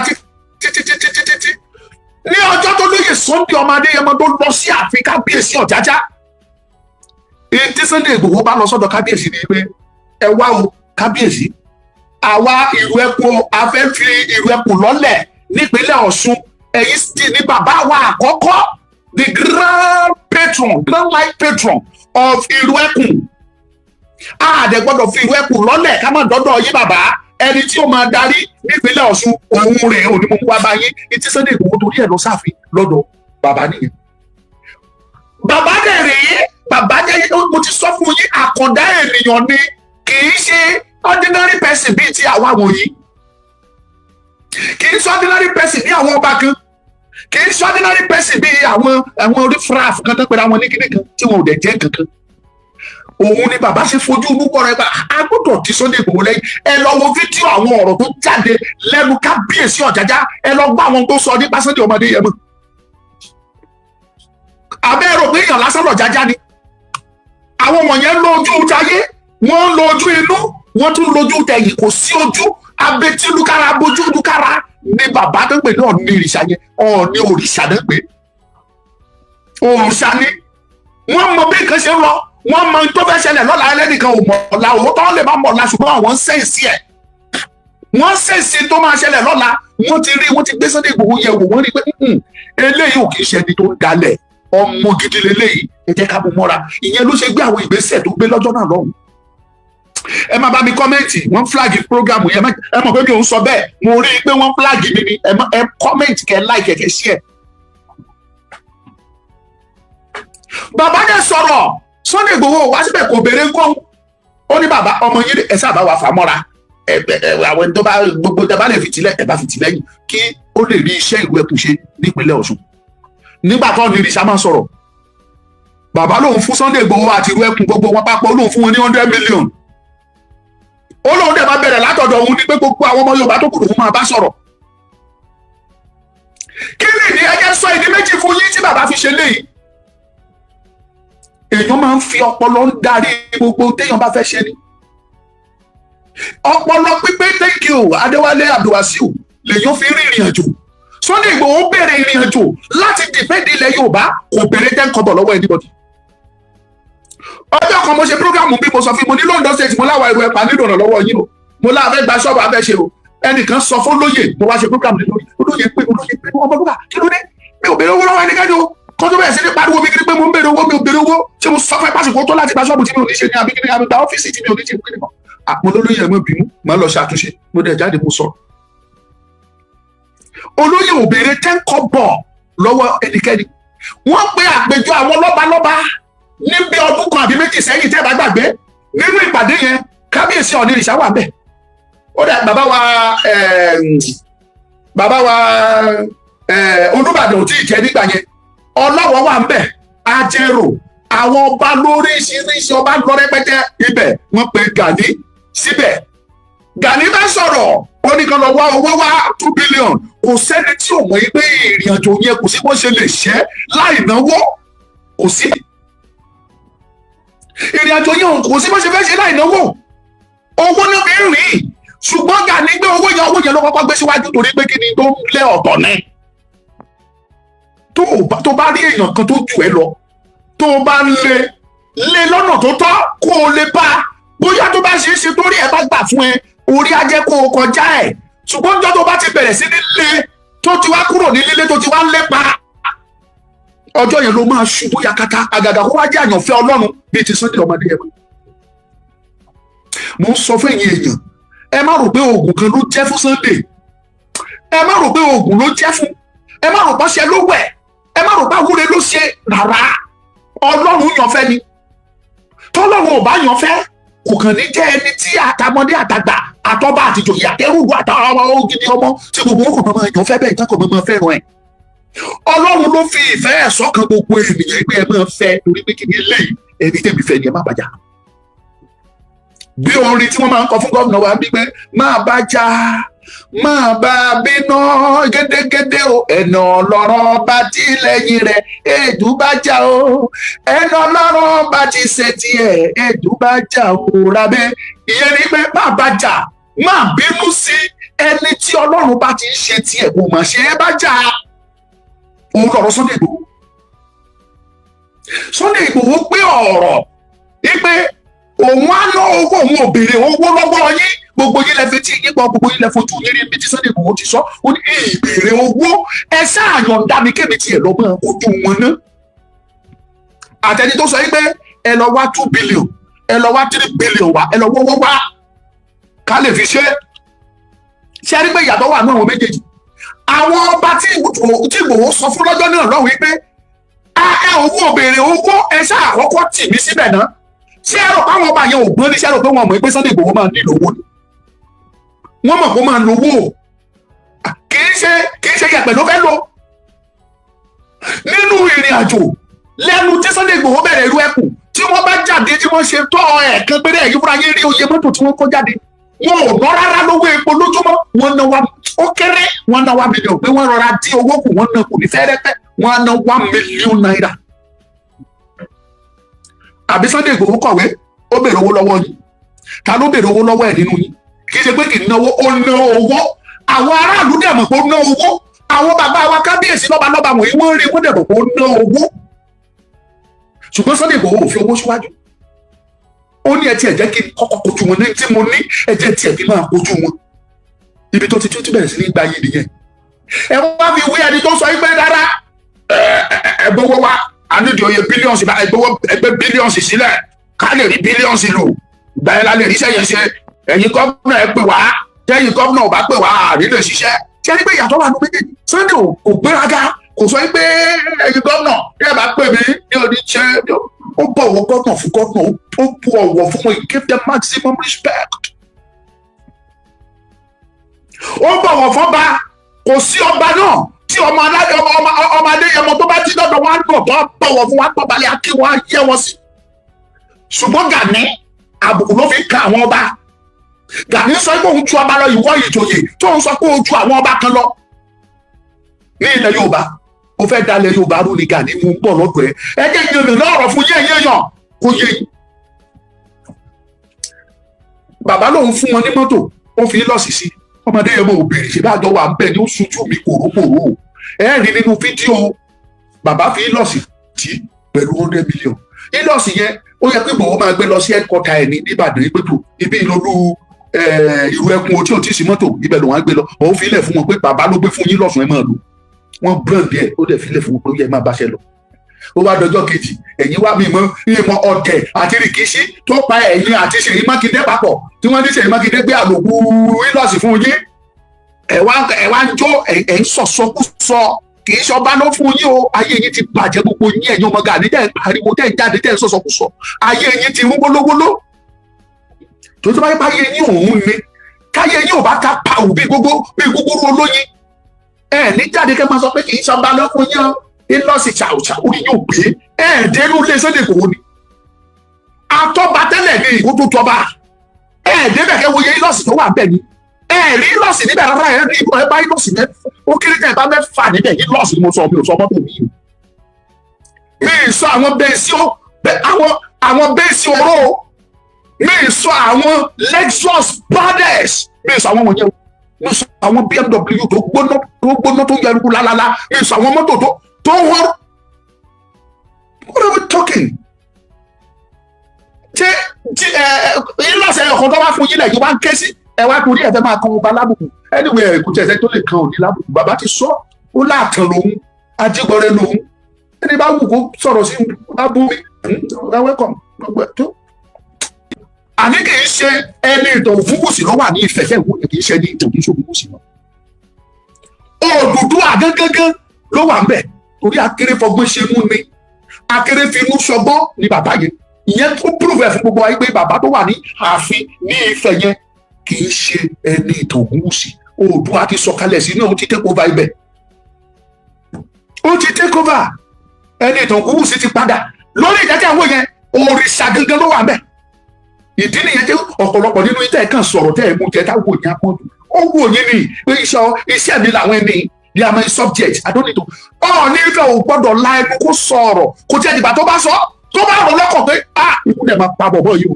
títí ní ọjọ́ tó lóye Sunday ọmọ Adéyẹmọ tó lọ sí ààfin kábíyèsí Ọ̀jájá. Èyí tí Sunday Ìgbòho bá lọ sọ́dọ̀ kábíyèsí ni pé ẹ wá o kábíyèsí, àwa ìlú ẹkùn afẹ́ fi ìlú ẹkùn lọ́lẹ̀ nípínlẹ̀ Ọ̀ṣun, ẹ̀yin sì ní bàbá wa àkọ́kọ́, the grand life patron of ìlú ẹkùn. Àdẹ gbọ́dọ̀ fi ìlú ẹkùn lọ́lẹ̀ ká má dọ́dọ̀ yín bàbá, ẹni tí ó máa darí nípínlẹ̀ Ọ̀ṣun òun rẹ̀ òní mo mú wá bá yín. Ètí Sunday Ìgbòho torí ẹ̀ lọ sáàfin lọ́dọ̀ bàbá nìyẹn. Bàbá dẹ̀ rèé, bàbá jẹ́, mo ti sọ fún yín, àkàndá ènìyàn ni, kì í ṣe ordinary person bíi ti àwa wọ̀nyí, kì í ṣe ordinary person bí àwọn ọba kan, kì í ṣe ordinary person bí àwọn orífraf kan tó pẹ̀lú àwọn oníkíní kan tí wọn ò dẹ̀ jẹ́ kankan. Òun ni bàbá ṣe fojú olúkọ rẹ̀ gbà, a gbọ́dọ̀ ti Sunday Ìgbòho lẹ́yìn. Ẹ lọ wo fídíò àwọn ọ̀rọ̀ tó jáde lẹ́nu kábíyèsí Ọ̀jájá, ẹ lọ gbọ́ àwọn tó sọ nípa Sunday ọmọ Adéyẹmọ. Abẹ́ rò pé èèyàn lásán l'Ọ̀jájá ni. Àwọn wọ̀nyẹn lójú táyé, wọ́n lójú inú, wọ́n tún lójú tẹ̀yìn, kò sí ojú abetí lukara bojú lukara ní bàbá tó ń pè ní Ọ̀ọ̀ni ìrìṣà yẹn. Ọ̀ọ̀ni òrìṣà tó ń pè òrìṣà ni. Wọ́n mọ bí nǹkan ṣe ń lọ, wọ́n mọ tó fẹ́ ṣẹlẹ̀ lọ́la, ẹlẹ́nìkan ò mọ̀ ọ̀la, òótọ́ lè má mọ̀ ọ̀la, ṣùgbọ́n àwọn ń sẹ́ǹsì ẹ̀, wọ́n sẹ́ǹsì tó máa ṣẹlẹ̀ lọ́la. Wọ́n ti rí, wọ́n ti gbé Sunday Ìgbòho yẹ̀ wò, wọ́n rí pé eléyìí ò kì í ṣe ẹni tó ń dalẹ̀, ọmọ gidi leléyìí, ẹ jẹ́ ká mú mọ́ra. Ìyẹn ló ṣe gbé àwọn ìgbésẹ̀ tó gbé lọ́jọ́ náà lọ́hùn. Ẹ máa bá mi kọ́mẹ́ǹtì, wọ́n fúláàgì prógámù yẹn, ẹ mọ̀ pé mi ò ń sọ bẹ́ẹ̀, mo rí i pé wọ́n fúláàgì mi ni, ẹ kọ́mẹ́ǹtì kẹ́ láìkẹ́ kẹ́ ṣí ẹ̀. Bàbá dẹ̀ sọ̀rọ̀, Sunday Ìgbòho wá síbẹ̀ kò béèrè ńkọ́, ó ní bàbá ọmọ yín ẹ sábà wà fà mọ́ra, àwọn ẹni tó bá gbogbo tẹ́ bá lè fìtìlẹ̀ ẹ bá fìtìlẹ́yìn kí ó lè rí iṣẹ́ ìlú ẹkùn ṣe nípínlẹ̀ Ọ̀ṣun. Nígbà tó ní ìrìṣà máa sọ̀rọ̀, bàbá lòun fún Sunday Ìgbòho àti ìlú ẹkùn gbogbo wọn papọ̀, lòun fún wọn ní 100 million. Ó lóun dẹ̀ máa bẹ̀rẹ̀ látọ̀dọ̀ òun ní pé gbogbo àwọn ọmọ Yorùbá tó kù lòun máa bá sọ̀rọ̀. Kí ni ìdí, ẹ jẹ́ sọ ìdí méjì fún yín tí bàbá fi ṣe léyìí. Èèyàn máa ń fi ọpọlọ ń darí gbogbo téèyàn bá fẹ́ ṣe ni. Ọpọlọ pípé, thank you Adéwálé Abdulwasiu, lèèyàn fi rí ìrìn àjò. Sunday Ìgbòho bẹ̀rẹ̀ ìrìn àjò láti dìfẹ́ǹdì ilẹ̀ Yorùbá, kò bẹ̀rẹ̀ $10 lọ́wọ́ anybody. Ọjọ́ kan mo ṣe program bí mo sọ fún mi, mo ní London State, mo láwa ìwé ẹ̀pà nílò ìrànlọ́wọ́ yín o, mo láfẹ́ gba ṣọ́ọ̀bù abẹ́ ṣe o. Ẹnìkan sọ fún olóyè, mo wá ṣe program lórí olóyè pé ọmọ bàbá kí ló dé, mi ò béèrè owó lọ́wọ́ ẹnikẹ́ni o. Kọ́ tó bẹ̀rẹ̀ sí ní pariwo mi kiri pé mo ń béèrè owó, mi ò béèrè owó, ṣé mo sọ fún ẹ pásìkò tó láti gba ṣọ́ọ̀bù tí mi ò ní ṣe ní àbí kiri àbí gba ọ́fíìsì tí mi ò ní ṣe ní kíni kan. Àpò olóyè ẹ̀ mọ́ bínú, màá lọ ṣàtúnṣe, mo dẹ̀ jáde mo sọ. Olóyè ò béèrè $10 lọ́wọ́ ẹnikẹ́ni. Wọ́n pe àpèjọ àwọn lọ́balọ́ba níbi ọdún kan àbí méjì sẹ́yìn tẹ́ bá gbàgbé, nínú ìpàdé yẹn kábíyèsí Ọ̀ọ̀ni ìrìṣà wà ńbẹ̀. Ó dà bàbá wa Olúbàdàn ò tí ì jẹ́ nígbà yẹn, Ọlọ́wọ̀ wà ńbẹ̀, Ajérò, àwọn ọba lóríṣiríṣi ọba lọ rẹpẹtẹ ibẹ̀. Wọ́n pe Gani síbẹ̀. Gani bá sọ̀rọ̀, ó ní kan lọ wá owó wá 2 billion. Kò sẹ́ni tí ò mọ̀ pé ìrìn àjò yẹn kò sí bó ṣe lè ṣẹ́ láì náwó, kò sí. Ìrìn àjò yẹn kò sí bó ṣe fẹ́ ṣe láì náwó, owó ní fi ń rìn. Ṣùgbọ́n Gani gbé owó yẹn ló kọ́kọ́ gbé síwájú torí pé kí ni tó ń lé ọ̀tọ̀ ní. Tó bá rí èèyàn kan tó jù ẹ lọ, tó bá lé lọ́nà tó tọ́ kó o lè bá, bóyá tó bá ṣe é ṣe torí ẹ bá gbà fún ẹ, orí á jẹ́ kó o kọjá ẹ̀. Ṣùgbọ́n ọjọ́ tó bá ti bẹ̀rẹ̀ sí ní lé, tó ti wá kúrò ní lílé, tó ti wá lépa, ọjọ́ yẹn ló máa ṣubú yakata. Àgàgà kó wá jẹ́ àyànfẹ́ Ọlọ́run bíi ti Sunday ọmọ Adéyẹmọ. Mo ń sọ fún ẹ̀yin èèyàn, ẹ má rò pé oògùn kan ló jẹ́ fún Sunday, ẹ má rò pé oògùn ló jẹ́ fún, ẹ má rò pé ọṣẹ ló wẹ̀, ẹ má rò pé àwúre ló ṣe rárá. Ọlọ́run yànfẹ́ ni. Tọ́lọ́run ò bá yànfẹ́, kò kàn ní jẹ́ ẹni tí àtàmọ́dé àtàgbà àtọ́ba àtìjòyè àtẹrùgbò àtàwọn ògidì ọmọ tí gbogbo wọn kò mọ èèyàn fẹ́ bẹ́ẹ̀ nǹkan kò mọ fẹ́ràn ẹ̀. Ọlọ́run ló fi ìfẹ́ ẹ̀ sọ́kàn gbogbo ènìyàn pé ẹ máa fẹ́ torí pé kìíní eléyìí ẹni tẹ́mi fẹ́ ni ẹ má bàjá. Bí orin tí wọ́n máa ń kọ fún gómìnà wa bí pé máa bàjá máa bá bínú gédégédé o ẹnà ọlọ́rọ̀ bá ti lẹ́yìn rẹ̀ èdú bá já o ẹnà ọlọ́rọ̀ bá ti ṣe tiẹ̀ èdú bá já o rábẹ́. Ìyẹn ni pé máa bàjá máa bínú sí ẹni tí Ọlọ́run bá ti ń ṣe tiẹ̀ kò mà ṣe é bàjá. Òun lọ̀rọ̀ Sunday Igboho. Sunday Igboho pé ọ̀rọ̀ wípé òun á ná owó òun ò béèrè owó lọ́wọ́ yín gbogbo yín lẹ fi tí yín gbọ́ gbogbo yín lẹ fojú yín rí ibi tí Sunday Igboho ti sọ ó ní ìbéèrè owó ẹ ṣáàyàn mi kébi tiẹ̀ lọ máa kojú wọn ná. Àtẹni tó sọ pé ẹ lọ wá 2 billion ẹ lọ wá 3 billion wá ẹ lọ wọ́wọ́ wá ká lè fi ṣe é rí pé ìyàtọ̀ wà ní àwọn méjèèjì. Àwọn ọba tí Igboho sọ fún lọ́jọ́ náà lọ́wọ́ wípé ẹ owó béèrè owó ẹ ṣáà tì mí síbẹ̀ náà. Ṣé ẹ rò pé àwọn ọba yẹn ò gbọ́n ní ṣé ẹ rò pé wọ́n mọ̀ pé Sunday Igboho máa nílò owó ni wọ́n mọ̀ pé ó máa lówó kì í ṣe yẹ̀pẹ̀ ló fẹ́ lò nínú ìrìn àjò lẹ́nu tí Sunday Igboho bẹ̀rẹ̀ irú ẹkùn tí wọ́n bá jáde tí wọ́n ṣe tọ́ ẹ̀ẹ̀kan péré ẹ̀yìn fúnra yín rí oye mọ́tò tí wọ́n kó jáde wọn ò ná rárá lówó epo lójúmọ́ wọn ná wa ó kéré wọn ná 1 million pé wọ́n rọra dín owó kù wọ́n ná kù ní fẹ́rẹ́fẹ́ wọ́n ná 1 million naira. Àbí Sunday Igboho kọ̀wé ó béèrè owó lọ́wọ́ yín ta ló béèrè owó lọ́wọ́ ẹ̀ nínú yín kì í ṣe pé kì í náwó ó ná owó àwọn aráàlú dẹ̀ mọ̀ pé ó ná owó àwọn bàbá wa kábíyèsí lọ́balọ́ba wọ̀nyí wọ́n rí wọ́n dẹ̀ mọ̀ pé ó ná owó ṣùgbọ́n Sunday Igboho ò fi owó síwájú ó ní ẹ tiẹ̀ jẹ́ kí n kọ́kọ́ kojú wọn ní tí mo ní ẹ jẹ́ tiẹ̀ kí n máa kojú wọn ibi tó ti bẹ̀rẹ̀ sí ní gba yìí nìyẹn. Ẹ wá fi wí ẹni tó sọ pé rárá ẹ gbowó wa a ní di oye bílíọ̀nsì ẹgbẹ́ bílíọ̀nsì sílẹ̀ ká lè rí bílíọ̀nsì lò gbà ẹ́ la lè rí sẹ́yìn ṣe ẹ̀yin gómìnà ẹ pè wá tẹ́yìn gómìnà ò bá pè wá àrílẹ̀ ṣiṣẹ́ ṣé ẹni pé ìyàtọ̀ wà ní méjèèjì. Sunday ò gbéraga kò sọ pé ẹ̀yin gómìnà ẹ bá pè mí ní òní ṣe ó bọ̀wọ̀ gómìnà fún gómìnà ó bu ọ̀wọ̀ fún wọn he gave them maximum respect. Ó bọ̀wọ̀ fọ́ba kò sí ọba náà tí ọmọ Adéyẹmọ tó bá ti dọ́dọ̀ wọn á dọ̀ tó bọ̀wọ̀ fún wọn pọ̀balẹ̀ akí wọn á yẹ wọn sí. Ṣùgbọ́n Gani àbùkù ló fi ka àwọn ọba. Gani sọ pé òun ju ọba lọ ìwọ ìjòyè tó ń sọ pé ó ju àwọn ọba kan lọ. Ní ilẹ̀ Yorùbá ó fẹ́ dalẹ̀ Yorùbá rú ni Gani mú bọ̀ lọ́dọ̀ ẹ̀ ẹ jẹ́ ìyẹn lọ́rọ̀ fún yẹn kó yé yín. Bàbá lòun fún wọn ní mọ́tò ó fi lọ́ọ̀sì sí ọmọdé yẹn mo ò béèrè ṣe dájọ́ wà ń bẹ̀ ní ó ṣojú mi kòrókòró ẹ rí nínú fídíò bàbá fi lọ́ọ̀sì tí pẹ̀lú 100 million ìlọ́ọ̀sì yẹn ó yẹ pé Igboho máa gbé lọ sí headquarter ẹ̀ ní Ìbàdàn ìgbẹ́tò ibi ìlọ́lú ìlú ẹkùn tí ò tí ì sí mọ́tò ibẹ̀ ló wọ́n á gbé lọ òun fi ilẹ̀ fún wọn pé bàbá ló gbé fún yín lọ́sùn ẹ̀ máa lò wọ́n brand ẹ̀ ó dẹ̀ fi ilẹ̀ fún wọn pé ó yẹ máa báṣẹ́ lọ. Ó wá dọjọ́ kejì ẹ̀yin wá mímọ́ ọ̀tẹ̀ àti rìkíṣí tó pa ẹ̀yin àti Ṣèyí Mákindé papọ̀ tí wọ́n ní Ṣèyí Mákindé gbé àlòkù ìlọ́ọ̀sì fún yín ẹ̀ wá ń jó ẹ̀ ń sọ̀sọ́kúsọ kì í ṣọba ló fún yín o ayé yín ti bàjẹ́ gbogbo yín ẹ̀yin ọmọ Gani tẹ́ ẹ̀ pariwo tẹ́ ẹ̀ jáde tẹ́ ẹ̀ sọ̀sọ́kúsọ ayé yín ti rún gbólógbóló tó tó bá yẹ báyé yín òun ni káyé yín ò bá ká pa òbí gbogbo olóyin ẹ̀ ní jáde kẹ́ máa sọ pé kì í ṣọba ló fún yín ìlọsì ṣàwùṣàwù ni yóò gbé ẹ̀ẹ́dẹ́rú lé Sunday Igboho ni atọ́ba tẹ́lẹ̀ ní ìwó tó tọ́ba ẹ̀ẹ́dẹ́bẹ̀kẹ́ wo yẹ ìlọsì tó wà bẹ́ẹ̀ ni ẹ̀ẹ́rí ìlọsì níbẹ̀ rárá ẹ̀rí ìbọn ẹ̀ bá ìlọsì mẹ́fà ó kéré tẹ̀ bá mẹ́fà níbẹ̀ ìlọsì ni mo sọ mi ò sọ mọ́tò mi mi ì sọ àwọn bẹ́ẹ̀sì oró mi ì sọ àwọn Lexus brothers mi ì sọ àwọn wọ̀nyẹn mi ì sọ àwọn BMW tó gbóná tó yẹ ẹrú lálálá mi ì sọ àwọn mọ́tò tó wọ́n. What are we talking? Ṣé ìlọsẹ̀ ọ̀kan tó bá fún yín lẹ̀ yóò bá ń ké sí ẹ wá torí ẹ fẹ́ máa kan ọba lábùkù anyway kò tẹ̀sẹ̀ tó lè kan òní lábùkù bàbá ti sọ ó láàtàn lòun ajígbọrẹ lòun ẹni bá wù kó sọ̀rọ̀ sí abúlé welcome gbogbo ẹ̀ tó. Àní kì í ṣe ẹni ìtàn òfúrufú ló wà ní ìfẹ́fẹ́ ìwò kì í ṣe ní ìtàn òfúrufú náà. Odùduwà gángan ló wà ń bẹ̀ torí akéré fọgbọ́n ṣe mú ni akéré fi inú ṣọgbọ́n ni bàbá yẹn ìyẹn tó prove ẹ̀ fún gbogbo wa pé bàbá tó wà ní ààfin ní Ifẹ̀ yẹn kì í ṣe ẹni ìtàn Ògúnwùsì. Oòduà ti sọ̀kalẹ̀ sí náà, ó ti take over ibẹ̀, ó ti take over. Ẹni ìtàn Ògúnwùsì ti padà lórí ìdájọ́ àwọn yẹn, òrìṣà gangan ló wà ńbẹ̀. Ìdí nìyẹn tí ọ̀pọ̀lọpọ̀ nínú ìtẹ̀ kan sọ̀rọ̀ tẹ́ ẹ̀ mú jẹ́ táwọn òyìn apọ́jú. Ó wù òyìn ni pé iṣẹ́ mi làwọn ẹni they are my subject. I don't need to. Ní Ifẹ̀ ò gbọ́dọ̀ la ẹnu kó sọ̀rọ̀ kó tiẹ̀ dìgbà tó bá sọ tó bá rọ̀ lọ́kàn pé ikú dẹ̀ máa pa bọ̀bọ̀ yìí o.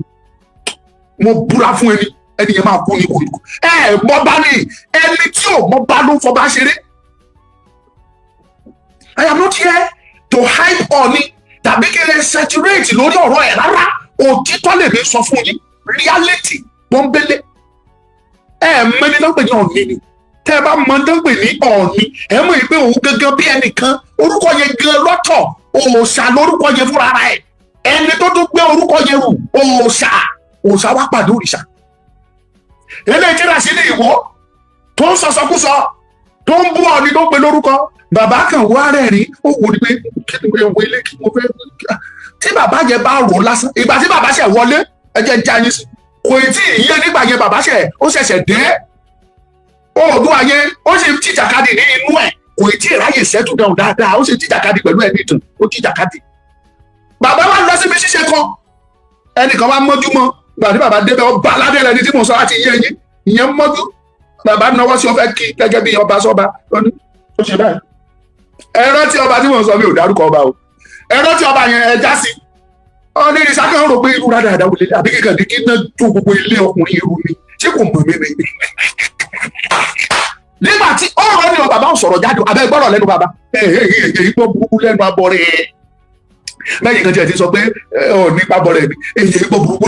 Mo búra fún ẹni yẹn máa kú ní kò. Mọ bá ní ẹni tí ò mọ bá ló ń fọba ṣeré. I am not here to hype Ọọ̀ni tàbí kí n saturate lórí ọ̀rọ̀ ẹ̀ rárá. Òtítọ́ lè mi sọ fún yín, reality pọ́nbélé. Mẹ́ni náà pè ní Ọọ̀ni ni. Tẹ́ ẹ bá mọ tó ń pè ní Ọọ̀ni, ẹ mọ̀ pé òun gangan bí ẹnìkan, orúkọ yẹn gan lọ́tọ̀, òòṣà lórúkọ yẹn fúnra rẹ̀. Ẹni tó tún gbé orúkọ yẹn rù, òòṣà wá pàdé òrìṣà. Eléyìí tí Ràṣídì Ìwó tó ń sọsọkúsọ, tó ń bú Ọọ̀ni tó ń pè lórúkọ, bàbá kan wá rẹ̀ rí, ó wò ní pé kí ni ìwé ilé kí mo fẹ́. Tí bàbá yẹn bá rò lásán, ìgbà tí bàbá ṣẹ̀ wọlé, ẹ jẹ́ já yín sí, kò tí ì yé nígbà yẹn bàbá ó ṣẹ̀ṣẹ̀ dé. Oòduà yẹn ó sì ń tìjàkadì ní inú ẹ̀, kò tí ì ráyè settle down dáadáa, ó sì ń tìjàkadì pẹ̀lú ẹni ìtàn, ó tìjàkadì. Bàbá wa lọ síbi ṣíṣe kan, ẹnìkan wá mọ́jú mọ́, gbà tí bàbá débẹ̀ ọba aládé lẹni tí mo sọ láti yé yín, ìyẹn mọ́jú. Bàbá náwó sí ọfẹ́ kí gẹ́gẹ́ bí ọba sọ́ba, ó ṣe báyìí. Ẹ̀rọ tí ọba tí mo sọ mi ò dárúkọ ọba o. Ẹ̀rọ tí ọba yẹn ẹ já sí. Ní ìsákẹ́ rò pé irú rádà àdáwò lélẹ̀ àbí kíkàn ní kí ná tó gbogbo ilé ọkùnrin irú mi tí kò mọ̀ mí mi. Nígbà tí ọ̀rọ̀ ni bàbá ń sọ̀rọ̀ jáde abẹ́ gbọ́rọ̀ lẹ́nu bàbá. Èyí gbọ́ burúkú lẹ́nu abọ́ rẹ̀. Lẹ́yìn kan tí ẹ ti sọ pé nípa abọ́ rẹ̀ ni èyí gbọ́ burúkú.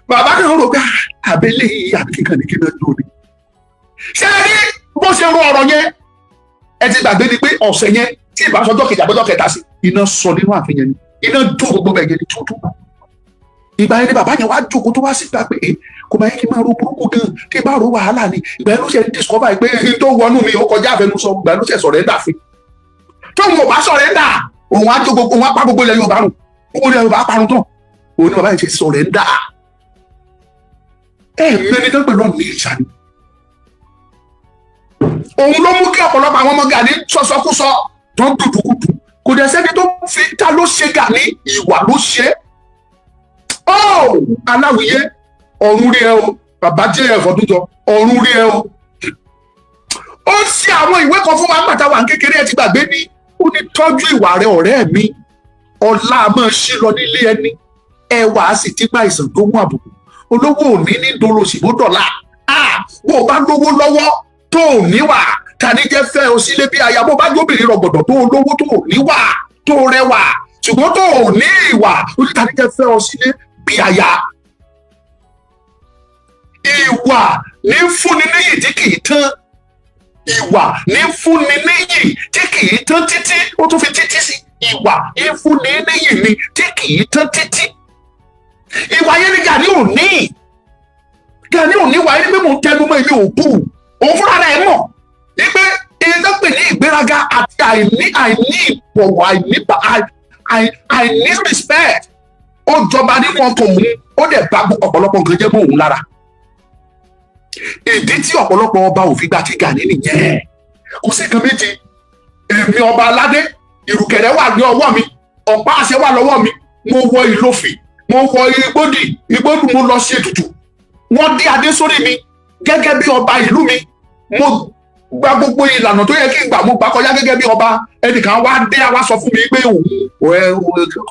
Bàbá kan rò pé abẹ́lé àbí kíkàn ní kí ná tó ni. Ṣé rí bó ṣe rọ ọ̀rọ̀ yẹn? Ẹ ti gbàgbé ni pé ọ̀sẹ̀ yẹn tí ìbáṣọjọ́ kejì àbọ́jọ́ kẹta sí iná sọ nínú ààfin yẹn ni. Iná jó gbogbo bẹ́ẹ̀ yẹn ni tútù. Ìgbà yẹn ni bàbá yẹn wá jókòó tó wá síta pé kò máa yẹ kí n máa ro burúkú gan kí n bá ro wàhálà ni. Ìgbà yẹn ló ṣe discover pé n tó wọnú mi ó kọjá àfẹnusọ, ìgbà yẹn ló ṣe surrender fún. Tóun ò bá surrender, òun á jó gbogbo, òun á pa gbogbo ilẹ̀ Yorùbá rùn, gbogbo ilẹ̀ Yorùbá parun tán. Òun ni bàbá yẹn ṣe surrender. Mẹ́ni tó ń pè lọ́nà ní ìṣà ni. Òun ló mú kí ọ̀pọ̀lọpọ̀ àwọn ọmọ Gani sọsọkúsọ tó ń dùdùkúdù. Kò dẹ̀ sẹ́ni tó fi ta ló ṣe Gani, ìwà ló ṣe. Aláwìyé ọ̀run rí ẹ o, bàbá jẹ́ ẹ̀fọ́ tó jọ, ọ̀run rí ẹ o. Ó ṣe àwọn ìwé kan fún wa nígbà wà kékeré, ẹ ti gbàgbé ní. Ó ní tọ́jú ìwà rẹ ọ̀rẹ́ mi, ọlá máa ṣí lọ nílé ẹni, ẹwà á sì ti gba ìsàn tó mú àbùkù. Olówó òní ní dolóṣì bó dọ̀la. Bó o bá lówó lọ́wọ́ tó ò níwà, tani jẹ́ fẹ́ o sílé bí aya. Bó bá jóbìnrin rọ̀gbọ̀dọ̀ tó olówó tó ò níwà, tó rẹwà, ṣùgbọ́n tó ò ní ìwà, tani jẹ́ fẹ́ o sílé bí aya. Ìwà ní fúnni níyì tí kì í tán. Ìwà ní fúnni níyì tí kì í tán títí. Ó tún fi títí sí. Ìwà ní fúnni níyì ni tí kì í tán títí. Ìwà yẹn ni Gani ò ní. Gani ò ní wà ní pé mo ń tẹnu mọ́ ilé òkú. Òun fúnra rẹ̀ mọ̀ wípé iná pè ní ìgbéraga àti àìní ìbọ̀wọ̀, àìní respect. Ó jọba nínú ọkàn òun, ó dẹ̀ bá ọ̀pọ̀lọpọ̀ nǹkan jẹ́ mọ́ òun lára. Ìdí tí ọ̀pọ̀lọpọ̀ ọba ò fi gba ti Gani nìyẹn. Kò sí nǹkan méjì. Èmi ọba aládé, ìrùkẹ̀rẹ̀ wà ní ọwọ́ mi, ọ̀pá àṣẹ wà lọ́wọ́ mi. Mo wọ Ìlófì, mo wọ Igbódù, mo lọ sí ètùtù. Wọ́n dé adé sórí mi gẹ́gẹ́ bí ọba ìlú mi. Mo gba gbogbo ìlànà tó yẹ kí n gbà, mo gbà kọjá gẹ́gẹ́ bí ọba. Ẹnìkan wá dé wá sọ fún mi pé òun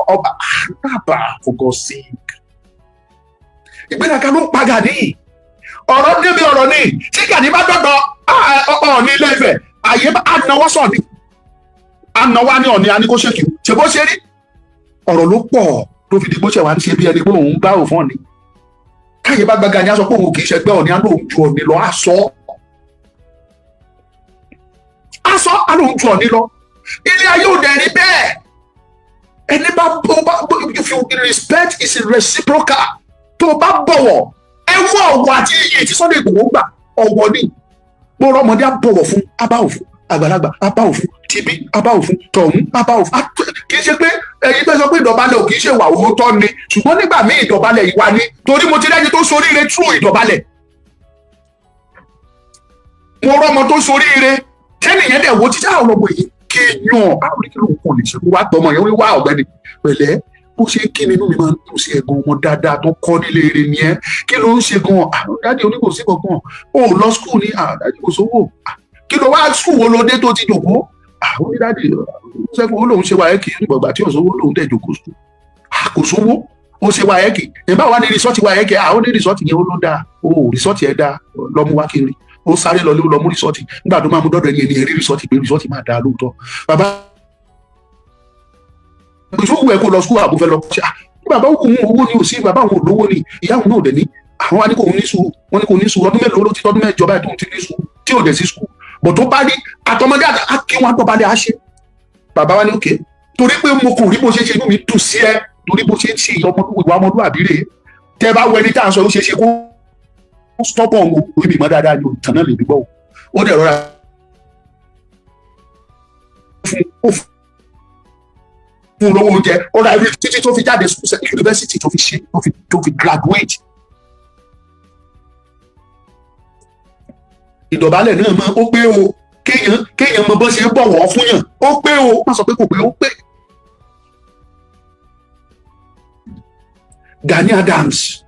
ọba bàbá for God's sake. Ìgbéraga ló pa Gani. Ọ̀rọ̀ débi ọ̀rọ̀ ni tí Gani bá dọ̀dọ̀ Ọọ̀ni Ilé Ifẹ̀, àyè ànáwọ́ sọ̀ ni. Ànáwá ní Ọọ̀ni àní kó ṣèkì. Ṣé bó ṣe rí? Ọ̀rọ̀ ló pọ̀ tó fi di bó ṣe wá ń ṣe bí ẹni pé òun gbá òfin ni. Káyé bá gba Gani á sọ pé òun kì í ṣẹgbẹ́ Ọọ̀ni, á lóun ju Ọọ̀ni lọ, á sọ á lóun ju Ọọ̀ni lọ. Ilé ayé ò dẹ̀ rí bẹ́ẹ̀. Ẹni bá if you respect is reciprocal. Tó o bá bọ̀wọ̀, ẹ wọ ọ̀wọ̀ àti iyì tí Sunday Igboho gbà, ọ̀wọ̀ ni. Bó rọ́mọdé á bọ̀wọ̀ fún, á bá òfin, àgbàlagbà á bá òfin, tìbí á bá òfin, tọ̀hún á bá òfin. Kì í ṣe pé ẹ̀yin tó sọ pé ìdọ̀bálẹ̀ ò kì í ṣe wà òótọ́ ni ṣùgbọ́n nígbà míì ìdọ̀bálẹ̀ ìwà ni torí mo ti rẹ́ni tó soríire true ìdọ̀bálẹ̀ mo rọ́mọ tó soríire kẹ́nìyàn dẹ̀ wo títí àwọn ọmọ yìí kéèyàn àwọn oníkìlọ̀ kò lè ṣe wá tọmọ yẹn wá ọ̀gbẹ́ni pẹ̀lẹ́ bó ṣe ń kí ni inú mi máa ń dùn sí ẹ̀gbọ́n ọmọ dáadáa tó kọ́ nílé eré ni ẹ́ kí ló ń ṣe gan-an dáàdi oníkòsí kankan ó lọ skul ní dáàdi kò sówó kí ló wá skul wo ló dé tó ti jòkó ó ní dáàdi sẹ́kùn ó lòun ṣe wáyẹ́kì nígbàgbà tí òṣòwò lòun dẹ̀ jòkó skul kò sówó ó ṣe wáyẹ́kì ìbá wa ní rìsọ́ọ̀tì wáyẹ́kì ó ní rìsọ́ọ̀tì yẹn ó ló dáa ó rìsọ́ọ̀tì ẹ̀ dáa lọ́mú wá kiri ó sáré lọ ló lọ mú rìsọ́ọ̀tì nígbà tó máa mú dọ́dọ̀ ẹni ẹ̀rí rìsọ́ọ̀tì pé rìsọ́ọ̀tì máa dáa lóòótọ́ bàbá ìṣòwò ẹ̀ kó lọ skul àbúfẹ́ lọ kọ́ṣẹ́ bàbá òun owó ni ò sí bàbá òun olówó ni ìyá òun náà dẹ̀ ní àwọn wa ní kò ní sùúrù wọn ní kò ní sùúrù ọdún mélòó ló ti tọdún mẹ́jọ báyìí tó ń ti ní sùúrù tí ò dẹ̀ sí skul bọ̀ tó bá rí àtọmọdé á kí wọn àtọ́balẹ̀ á ṣe bàbá wa ní òkè torí pé mo kò rí bó ṣe ṣe inú mi dùn sí ẹ torí bó ṣe ń ṣe ìwà ọmọlúwàbí rè tẹ bá wẹni tá à ń sọ ó ṣe ṣe kó stọ́pọ̀ òun orí mi mọ́ dáadáa ní òtàn náà lè bí bọ́ ó dẹ̀ rọra fún lówó oúnjẹ ó ra ibi títí tó fi jáde yunifásitì tó fi ṣe tó fi graduate. ìdọ̀bálẹ̀ náà mọ́ ó pé o kéèyàn mọ bó ṣe ń bọ̀wọ̀ fún yàn ó pé o má sọ pé kò pé ó pé. Gani Adams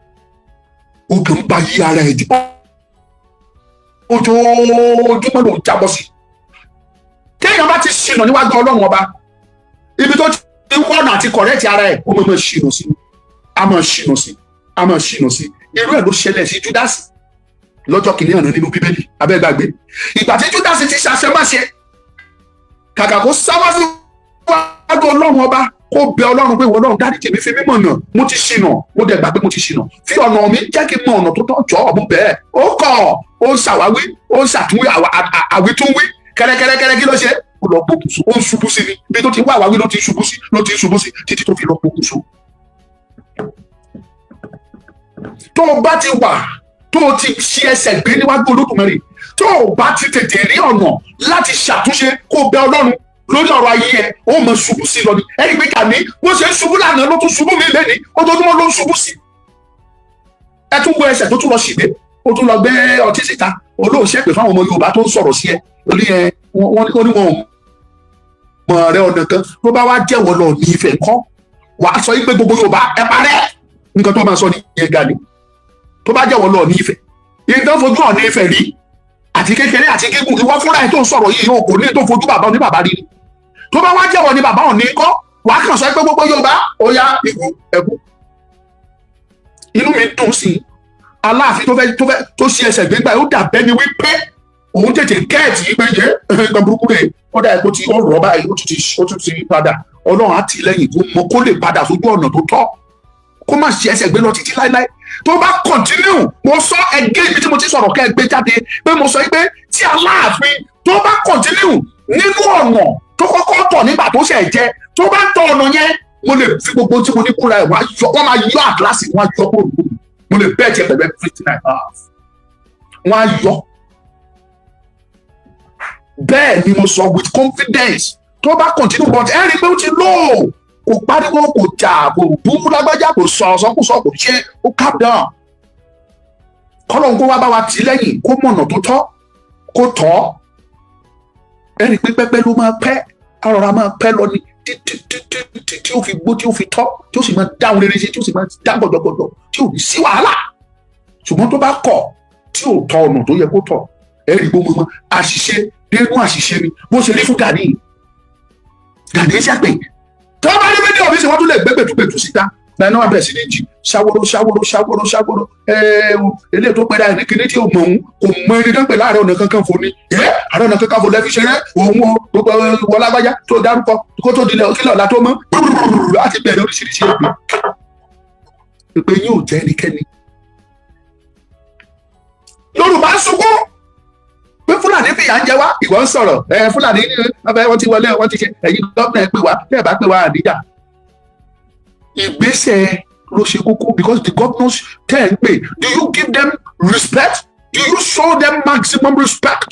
ó kàn ń bá yí ara ẹ̀ jù ojoojúmọ́ ló ń jábọ́ sí. kéèyàn bá ti ṣìnà níwájú Ọlọ́run ọba ibi tó ti wọ́nà àti kọ̀rẹ́tì ara ẹ̀ ó mọ̀ ṣìnà sí a máa ṣìnà sí irú ẹ̀ ló ṣẹlẹ̀ sí Júdásì lọ́jọ́ kìíní àná nínú Bíbélì abẹ́gbàgbé ìgbà tí Júdásì ti ṣàṣemáṣe kàkà kó sáwá sí wájú Ọlọ́run ọba kó bẹ Ọlọ́run pé ìwọ Ọlọ́run dárí tèmi fi mímọ̀ náà mo ti ṣìnà mo dẹ̀ gbà pé mo ti ṣìnà fi ọ̀nà mi jẹ́ kí n mọ ọ̀nà tó tọ́ jọ ọ̀bùn bẹ́ẹ̀ ó kọ̀ ó ń ṣàwáwí ó ń ṣàtúnwí àwítúnwí kẹ́rẹ́kẹ́rẹ́kẹ́rẹ́ kí ló ṣe ó lọ pokùnso ó ń ṣubú sí ni bí tó ti wá àwáwí ló ti ṣubú sí títí tó fi lọ pokùnso. tó o bá ti wà tó o ti ṣe ẹsẹ̀ gbé níwájú Olódùmarè tó o bá ti tètè rí ọ̀nà láti ṣàtúnṣe kó o bẹ Ọlọ́run lórí ọ̀rọ̀ ayé ẹ̀ ó mọ ṣubú sí lọ ni ẹni pé Gani bó ṣe ń ṣubú lánàá ló tún ṣubú mi lẹ́ni ojoojúmọ́ ló ń ṣubú sí. ẹ tún gbé ẹsẹ̀ tó tún lọ ṣìgbé ó tún lọ gbé ọtí síta olóòṣè pé fáwọn ọmọ Yorùbá tó ń sọ̀rọ̀ sí ẹ lórí ẹ wọ́n ní wọn mọ̀ rẹ ọ̀nà kan tó bá wá jẹ́wọ́ lọ ní Ifẹ̀ kọ́ wàá sọ pé gbogbo Yorùbá ẹ parẹ́ nǹkan tó máa sọ ní ìyẹn Gani tó bá jẹ́wọ́ lọ ní Ifẹ̀ ìyẹn tó fojú hàn ní Ifẹ̀ rí àti kékeré àti gígùn ìwọ fúnra ẹ tó ń sọ̀rọ̀ yìí yóò kò ní tó fojú bàbá ní bàbá rí ni tó bá wá jẹ́wọ́ ní bàbá òní kọ́ wàá kàn sọ pé gbogbo Yorùbá ó yá ẹkú inú mi dùn sí Aláàfin tó ṣe ẹsẹ̀ gbégbá ó dàbẹ́ ni wípé òun tètè kẹ́ẹ̀tì yìí péye nǹkan burúkú rẹ̀ ó dà kó ti ó rọ̀ báyìí ó tún ti padà Ọlọ́run á tì lẹ́yìn kó lè padà sójú ọ̀nà tó tọ́ kó má ṣe ẹsẹ̀ gbé lọ títí láéláé tó bá continue mo sọ ẹgbẹ́ ibi tí mo ti sọ̀rọ̀ kẹ́ ẹ gbé jáde pé mo sọ pé tí Aláàfin tó bá continue nínú ọ̀nà tó kọ́kọ́ tọ̀ nígbà tó ṣẹ̀ jẹ́ tó bá tọ̀ ọ̀nà yẹn mo lè fi gbogbo tí mo ní kúra ẹ̀ wọ́n máa yọ àgíláàsì wọn á yọ kúrò lórí mo lè bẹ́ẹ̀ jẹ́ pẹ̀lú everything I have wọn á yọ. Bẹ́ẹ̀ ni mo sọ with confidence tó bá continue but ẹ rí i pé ó ti lò kò pariwo kò jà kò búrú lágbájá kò sọ̀sọ́kùsọ kò ṣe ó calm down kọ́lọ́n kó wá bá wa tì lẹ́yìn kó mọ̀nà tó tọ́ kó tọ́ ẹ rí i pé pẹ́pẹ́ ló máa pẹ́ arọra máa pẹ́ lọ ni tí ó fi gbó tí ó fi tọ́ tí ó sì máa dáhùn rere ṣe tí ó sì máa dá gbọ̀dọ̀gbọ̀dọ̀ tí ò ní sí wàhálà ṣùgbọ́n tó bá kọ̀ tí ò tọ ọ̀nà tó yẹ kó tọ̀ ẹ rí i pé mo àṣìṣe dénú àṣìṣe ni bó ṣe rí fún Gani ṣàpè tí wọ́n bá ní fídíò mi sì wọ́n tún lè gbé gbẹ̀tùgbẹ̀tù síta lẹ́nu wọn bẹ̀rẹ̀ sí ní jì ṣàwòrò eléyìí tó pẹ́ dáa ní kíní tí ò mọ̀ òun kò mọ ẹni tó ń pè láàárọ̀ ọ̀nà kankan fò ní àárọ̀ ọ̀nà kankan fò lẹ́fi ṣeré òun o gbogbo wọlé agbájá tó dárúkọ kó tó dilẹ̀ kílọ̀ ọ̀la tó mọ́ láti bẹ̀rẹ̀ oríṣiríṣi èpè yín ò jẹ́ ẹnikẹ́ni. Yorùbá ń sunkún pé Fúlàní fìyà ń jẹ wá ìwọ ń sọ̀rọ̀ Fúlàní wọ́n ti wọlé wọ́n ti ṣe ẹ̀yin gómìnà ẹ pè wá tẹ́ ẹ bá pè wá àdíjà. Ìgbésẹ̀ ló ṣe kókó because the governors tẹ́ ẹ̀ ń pè do you give them respect do you show them maximum respect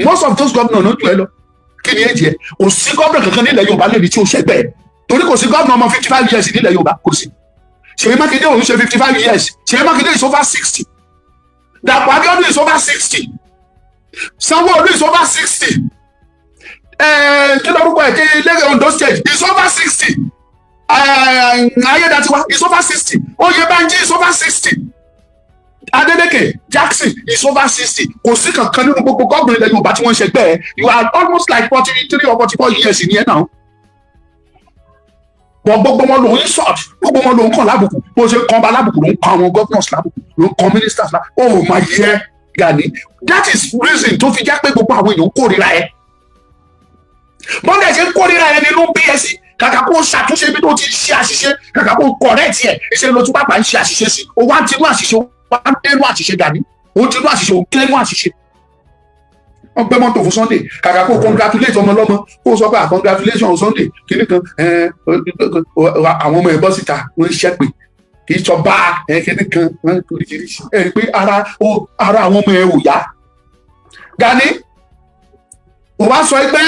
most of those governors náà jù ẹ lọ kí ni èjì ẹ kò sí gómìnà kankan nílẹ̀ Yorùbá lẹ́ni tí ó ṣẹgbẹ́ torí kò sí gómìnà ọmọ 55 years nílẹ̀ Yorùbá, kò sí. Ṣèyí Mákindé òun ṣe 55 years, Ṣèyí Mákindé is over 60, Dàpọ̀ Abíọ́dún is over 60, Sanwó-Olú is over 60, kí lórúkọ ẹ̀ kí lẹ́yìn Ondo state is over 60, Ayédatiwa is over 60, Oyèbánjí is over 60, Adeleke Jackson is over 60. Kò sí kankan nínú gbogbo gómìnà ilẹ̀ Yorùbá tí wọ́n ṣe gbẹ́ ẹ̀. You are almost like 43 or 44 years in here now. Wọ́n gbogbo wọn lòun insult, gbogbo wọn lòun kàn lábùkù, bó ṣe kàn bá lábùkù ló ń kàn àwọn governors lábùkù, ló ń kàn ministers lábùkù. Oh my dear Gani, that is reason tó fi jẹ́ pé gbogbo àwọn èèyàn kórìíra ẹ̀. Bọ́ndẹ̀ ṣe ń kórìíra ẹ̀ nínú BSc, kàkà kó ṣàtúnṣe bí tó ti ṣe àṣìṣe, kàkà kó correct ẹ̀, ìṣe ló tún pàpà ń ṣe àṣìṣe sí. O wá ń tinú àṣìṣe, o wá ń tẹnu àṣìṣe Gani, o ń tinú àṣìṣe, o ń kílẹ̀mú àṣìṣe. Wọ́n gbé mọ́tò fún Sunday, kàkà kó congratulate ọmọ ọlọ́mọ, kó sọ pé congratulation Sunday, kìíní kan, àwọn ọmọ ẹ̀ bọ́ síta, wọ́n ń ṣẹ́pè, kì í sọ bá kìíní kan, wọ́n ń oríṣiríṣi. Ẹ rí i pé ara àwọn ọmọ ẹ̀ ò yá. Gani, ó wá sọ pé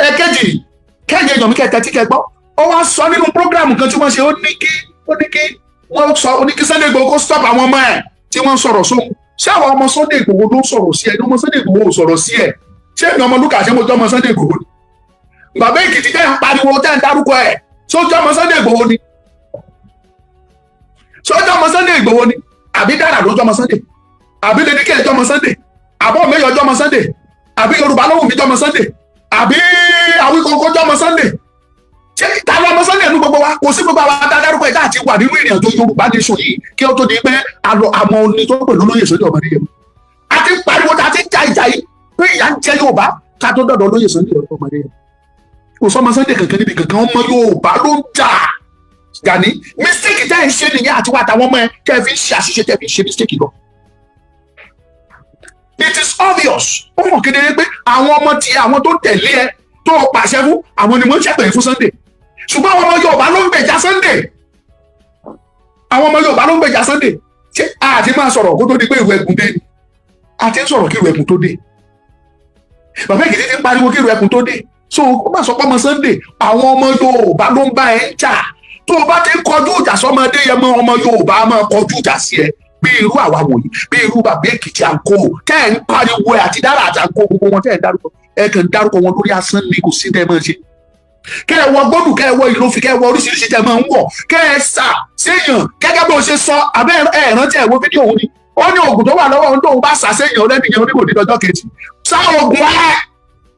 èkejì, kẹ́yìn èèyàn mi kẹ̀kẹ́ tí kẹ gbọ́, ó wá sọ nínú program kan tí wọ́n ṣe, ó ní kí wọ́n sọ, ó ní kí Sunday Igboho kó stop àwọn ọmọ ẹ̀ tí wọ́n ń sọ̀rọ̀ sóhun. Ṣé àwọn ọmọ Sunday Igboho ló sọ̀rọ̀ sí ẹ ní ọmọ Sunday Igboho ò sọ̀rọ̀ sí ẹ? Ṣé èmi ọmọ Lúkà ṣe mo jọ ọmọ Sunday Igboho ni? Bàbá Èkìtì tẹ́ ń pariwo tẹ́ ń dárúkọ ẹ̀, ṣó jọ ọmọ Sunday Igboho ni? Ṣó jọ ọmọ Sunday Igboho ni? Àbí Dára ló jọ ọmọ Sunday? Àbí Lédíkẹ́ jọ ọmọ Sunday? Àbọ̀ Mẹ́yọ̀ jọ ọmọ Sunday? Àbí Yorùbá Lówùmí jọ ọmọ Sunday? Àbí Awíkọ́nkọ́ jọ ọmọ Sunday? Ṣé ta ló ọmọ Sunday nu gbogbo wa? Kò sí gbogbo àwọn adárúkọ ẹ̀dá àti wà nínú ìrìn àjò Yorùbá nation yìí kí ó tó di pé àmọ́ oní tó pẹ̀lú olóyè Sunday ọmọdé yẹn. A ti pariwo ta ti ja ìjà yìí pé ìyá ń jẹ Yorùbá ká tó dọ̀dọ̀ olóyè Sunday ọmọdé yẹn. Kò sọ ọmọ Sunday kankan níbi kankan, ọmọ Yorùbá ló ń jà. Gani, mistake tẹ́ ẹ̀ ń ṣe nìyẹn àti wà táwọn ọmọ ẹ tẹ́ ẹ fi ń ṣe àṣìṣe tẹ́ ẹ fi ń ṣe mistake lọ. It is obvious. Ó mọ̀ kedere pé àwọn ọmọ tí àwọn tó tẹ̀lé ẹ tó pàṣẹ fún àwọn ni wọ́n ń ṣẹ̀pẹ̀ fún Sunday. Ṣùgbọ́n àwọn ọmọ Yorùbá ló ń gbèjà Sunday. Àwọn ọmọ Yorùbá ló ń gbèjà Sunday. Ṣé àti máa sọ̀rọ̀ kó tó di pé ìwé ẹ̀kún dé? A ti ń sọ̀rọ̀ kí ìwé ẹ̀kún tó dé. Bàbá Èkìtì ti ń pariwo kí ìwé ẹ̀kún tó dé. So ó máa sọ pé ọmọ Sunday, àwọn ọmọ Yorùbá ló ń bá ẹ ń jà. Tó o bá ti ń kọjú ìjà sọmọdé yẹn mọ́ ọmọ Yorùbá máa kọjú ìjà sí ẹ. Bí irú àwa wọ̀nyí, bí irú Bàbá Èkìtì àǹkó, tẹ́ ẹ̀ ń pariwo ẹ̀ àti Dára àti àǹkó gbogbo wọn tẹ́ ẹ̀ ń dárúkọ. Ẹ kàn ń dárúkọ wọn lórí asán ni kò sí tẹ́ ẹ máa ṣe. Kẹ́ ẹ wọ gbọ́dù, kẹ́ ẹ wọ ìlófin, kẹ́ ẹ wọ oríṣiríṣi tẹ́ ẹ máa ń wọ̀, kẹ́ ẹ sà séèyàn gẹ́gẹ́ bí o ṣe sọ abẹ́ ẹ̀ rántí ẹ̀ wo fídíò òun ni. Ó ní oògùn tó wà lọ́wọ́ òun tóun bá sà séèyàn lẹ́nìyàn oníkò ní lọ́jọ́ kejì. Sá oògùn ẹ̀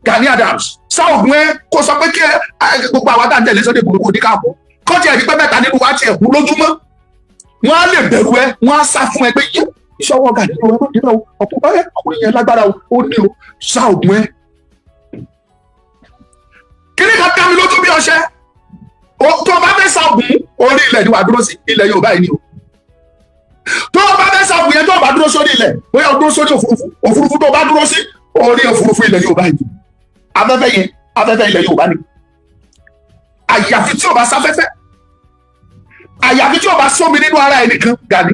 Gani Adams, sá oògùn ẹ̀ kó sọ pé kí gbogbo àwọn àtàntẹ̀lé Sunday Igboho kò ní káàbọ̀. Kọ́ńtì ẹ̀rí pé mẹ́ta nínú wa ti ẹ̀kú lójúmọ́. Wọ́n á lè bẹ̀rù ẹ, wọ́n á sá fún ẹ pé yẹ ìṣọwọ́ Gani ló wọ́n nílò ọkùnrin yẹn lágbára ó ní o, sá oògùn ẹ̀. Kí ni ká dá mi lójú bí ọṣẹ? Tó o bá fẹ́ sá oògùn orí ilẹ̀ ni wàá dúró sí, ilẹ̀ Yorùbá yìí ni o. Tó o bá fẹ́ sá oògùn yẹn tó o bá dúró sórí ilẹ̀, bóyá o dúró sórí òfurufú tó o bá dúró sí orí òfurufú ilẹ̀ Yorùbá yìí. Afẹ́fẹ́ yẹn, afẹ́fẹ́ ilẹ̀ Yorùbá ni. Àyàfi tí o bá sáfẹ́fẹ́, àyàfi tí o bá sómi nínú ara ẹ nìkan Gani,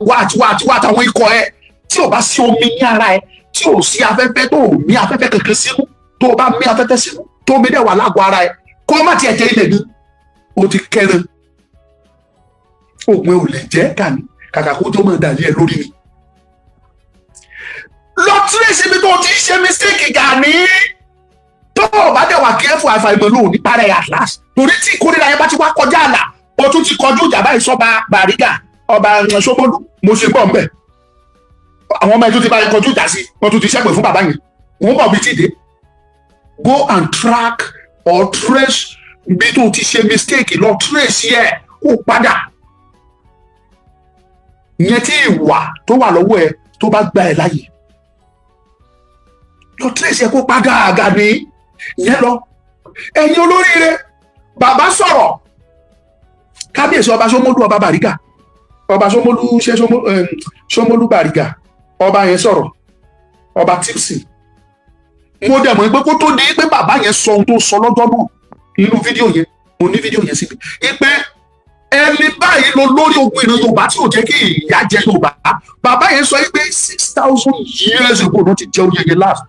wá àtàwọn ikọ̀ ẹ tí o bá sí omi ní ara ẹ, tí o sí afẹ́fẹ́ tó o mí afẹ́fẹ́ kankan sínú, tó o bá mí afẹ́fẹ́ sínú, tó omi dẹ̀ wà lágọ̀ọ́ ara ẹ, kó má tiẹ̀ jẹ́ ilẹ̀ ni, o ti kẹran. Òògùn ẹ ò lè jẹ́ Gani, kàkà kó tó máa dàlí ẹ lórí mi. Lọ tírèsì mi tó o ti ṣe mistake Gani. Tó o bá dẹ̀ wà careful àìfàìmọ̀ ló ní parẹ́ at last. Torí tí ìkórìíra yẹn bá ti wá kọjá àlà, o tún ti kọjú ìjà báyìí sọ́ba Bàrígà, ọba Ṣómólú, mo ṣe bọ̀ mbẹ̀. Àwọn ọmọ ẹ̀ tó ti bá yẹn kọjú ìjà sí, wọ́n tún ti ṣẹ́pẹ̀ fún bàbá yẹn. Wọ́n bọ̀ bí tí dé. Go and track or trace bí tó ti ṣe mistake, lọ trace yẹ kó padà. Ìyẹn tí ìwà tó wà lọ́wọ́ ẹ tó bá gbà ẹ láyè. Lọ trace yẹ kó padà Gani. Ìyẹn lọ. Ẹ̀yin olóríire, bàbá sọ̀rọ̀. Kábíyèsí ọba Ṣómólú, ọba Bàrígà, ọba Ṣómólú ṣe Ṣómólú Bàrígà, ọba yẹn sọ̀rọ̀, ọba Tipsy. Mo dẹ̀ mọ̀ pé kó tó di pé bàbá yẹn sọ ohun tó sọ lọ́jọ́ náà nínú fídíò yẹn, mo ní fídíò yẹn síbi. Ìpè ẹni báyìí lọ lórí ogun ìran Yorùbá tí ò jẹ́ kí ìyà jẹ Yorùbá. Bàbá yẹn sọ pé 6,000 years ago ló ti jẹ oyè yẹn last.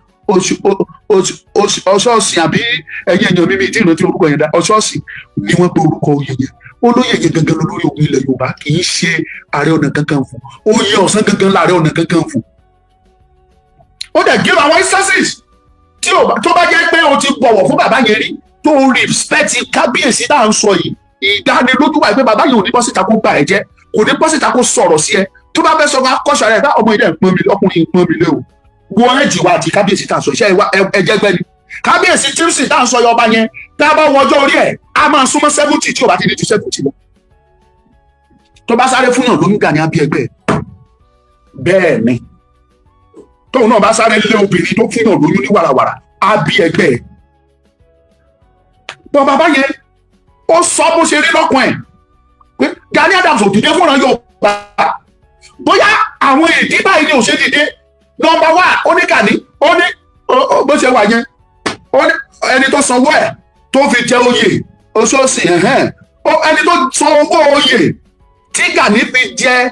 ọ̀ṣọ́ọ̀sì àbí ẹ̀yìn èèyàn mímí tí ìrántí orúkọ yẹn dá ọ̀ṣọ́ọ̀sì ni wọ́n pe orúkọ oyè yẹn. Olóyè yẹn gangan lórí ogun ilẹ̀ Yorùbá kì í ṣe Ààrẹ Ọ̀nà Kakanfò. Oyè Ọ̀ṣán gangan láàrẹ Ọ̀nà Kakanfò. Ó dẹ̀ give àwọn instances tó bá jẹ́ pé o ti bọ̀wọ̀ fún bàbá yẹn rí tó respect kábíyèsí tá à ń sọ yìí, ìdánilójú wà pé bàbá yẹn ò ní bọ́ síta kó bà ẹ́ jẹ́, kò ní bọ́ síta kó sọ̀rọ̀ sí ẹ. Tó bá fẹ́ sọ fún akọ́ṣọ́ rẹ̀ bá ọmọ ilẹ̀ ọkùnrin ìpọ́n mi lé o. Wọ́n ẹ̀jì wa àti kábíyèsí tá à ń sọ iṣẹ́ ẹjẹ́gbẹ́ ni. Kábíyèsí tí ó sì tá à ń sọ ọba yẹn tá a bá wọ ọjọ́ orí ẹ̀ á máa súnmọ́ 70 tí ò bá ti ní ju 70 lọ. Tó bá sáré fún yàn lóyún Gani á bí ẹgbẹ́ bẹ́ẹ̀ ni. Tóun náà bá sáré lé obìnrin tó fún yàn lóyún ní wàràwàrà á bí ẹgbẹ́. Bọ́ bàbá yẹn ó sọ bó ṣe rí lọ́kùn ẹ̀ pé Gani Adams ò dìde fúnra Yorùbá. Bóyá àwọn ìdí báyìí ni ò ṣe dìde. Nọ́mbà 1 ó ní Gani ó ní bó ṣe wà yẹn ó ní ẹni tó sanwó ẹ̀ tó fi jẹ oyè Ọ̀ṣọ́ọ̀sì ẹni tó san owó oyè tí Gani fi jẹ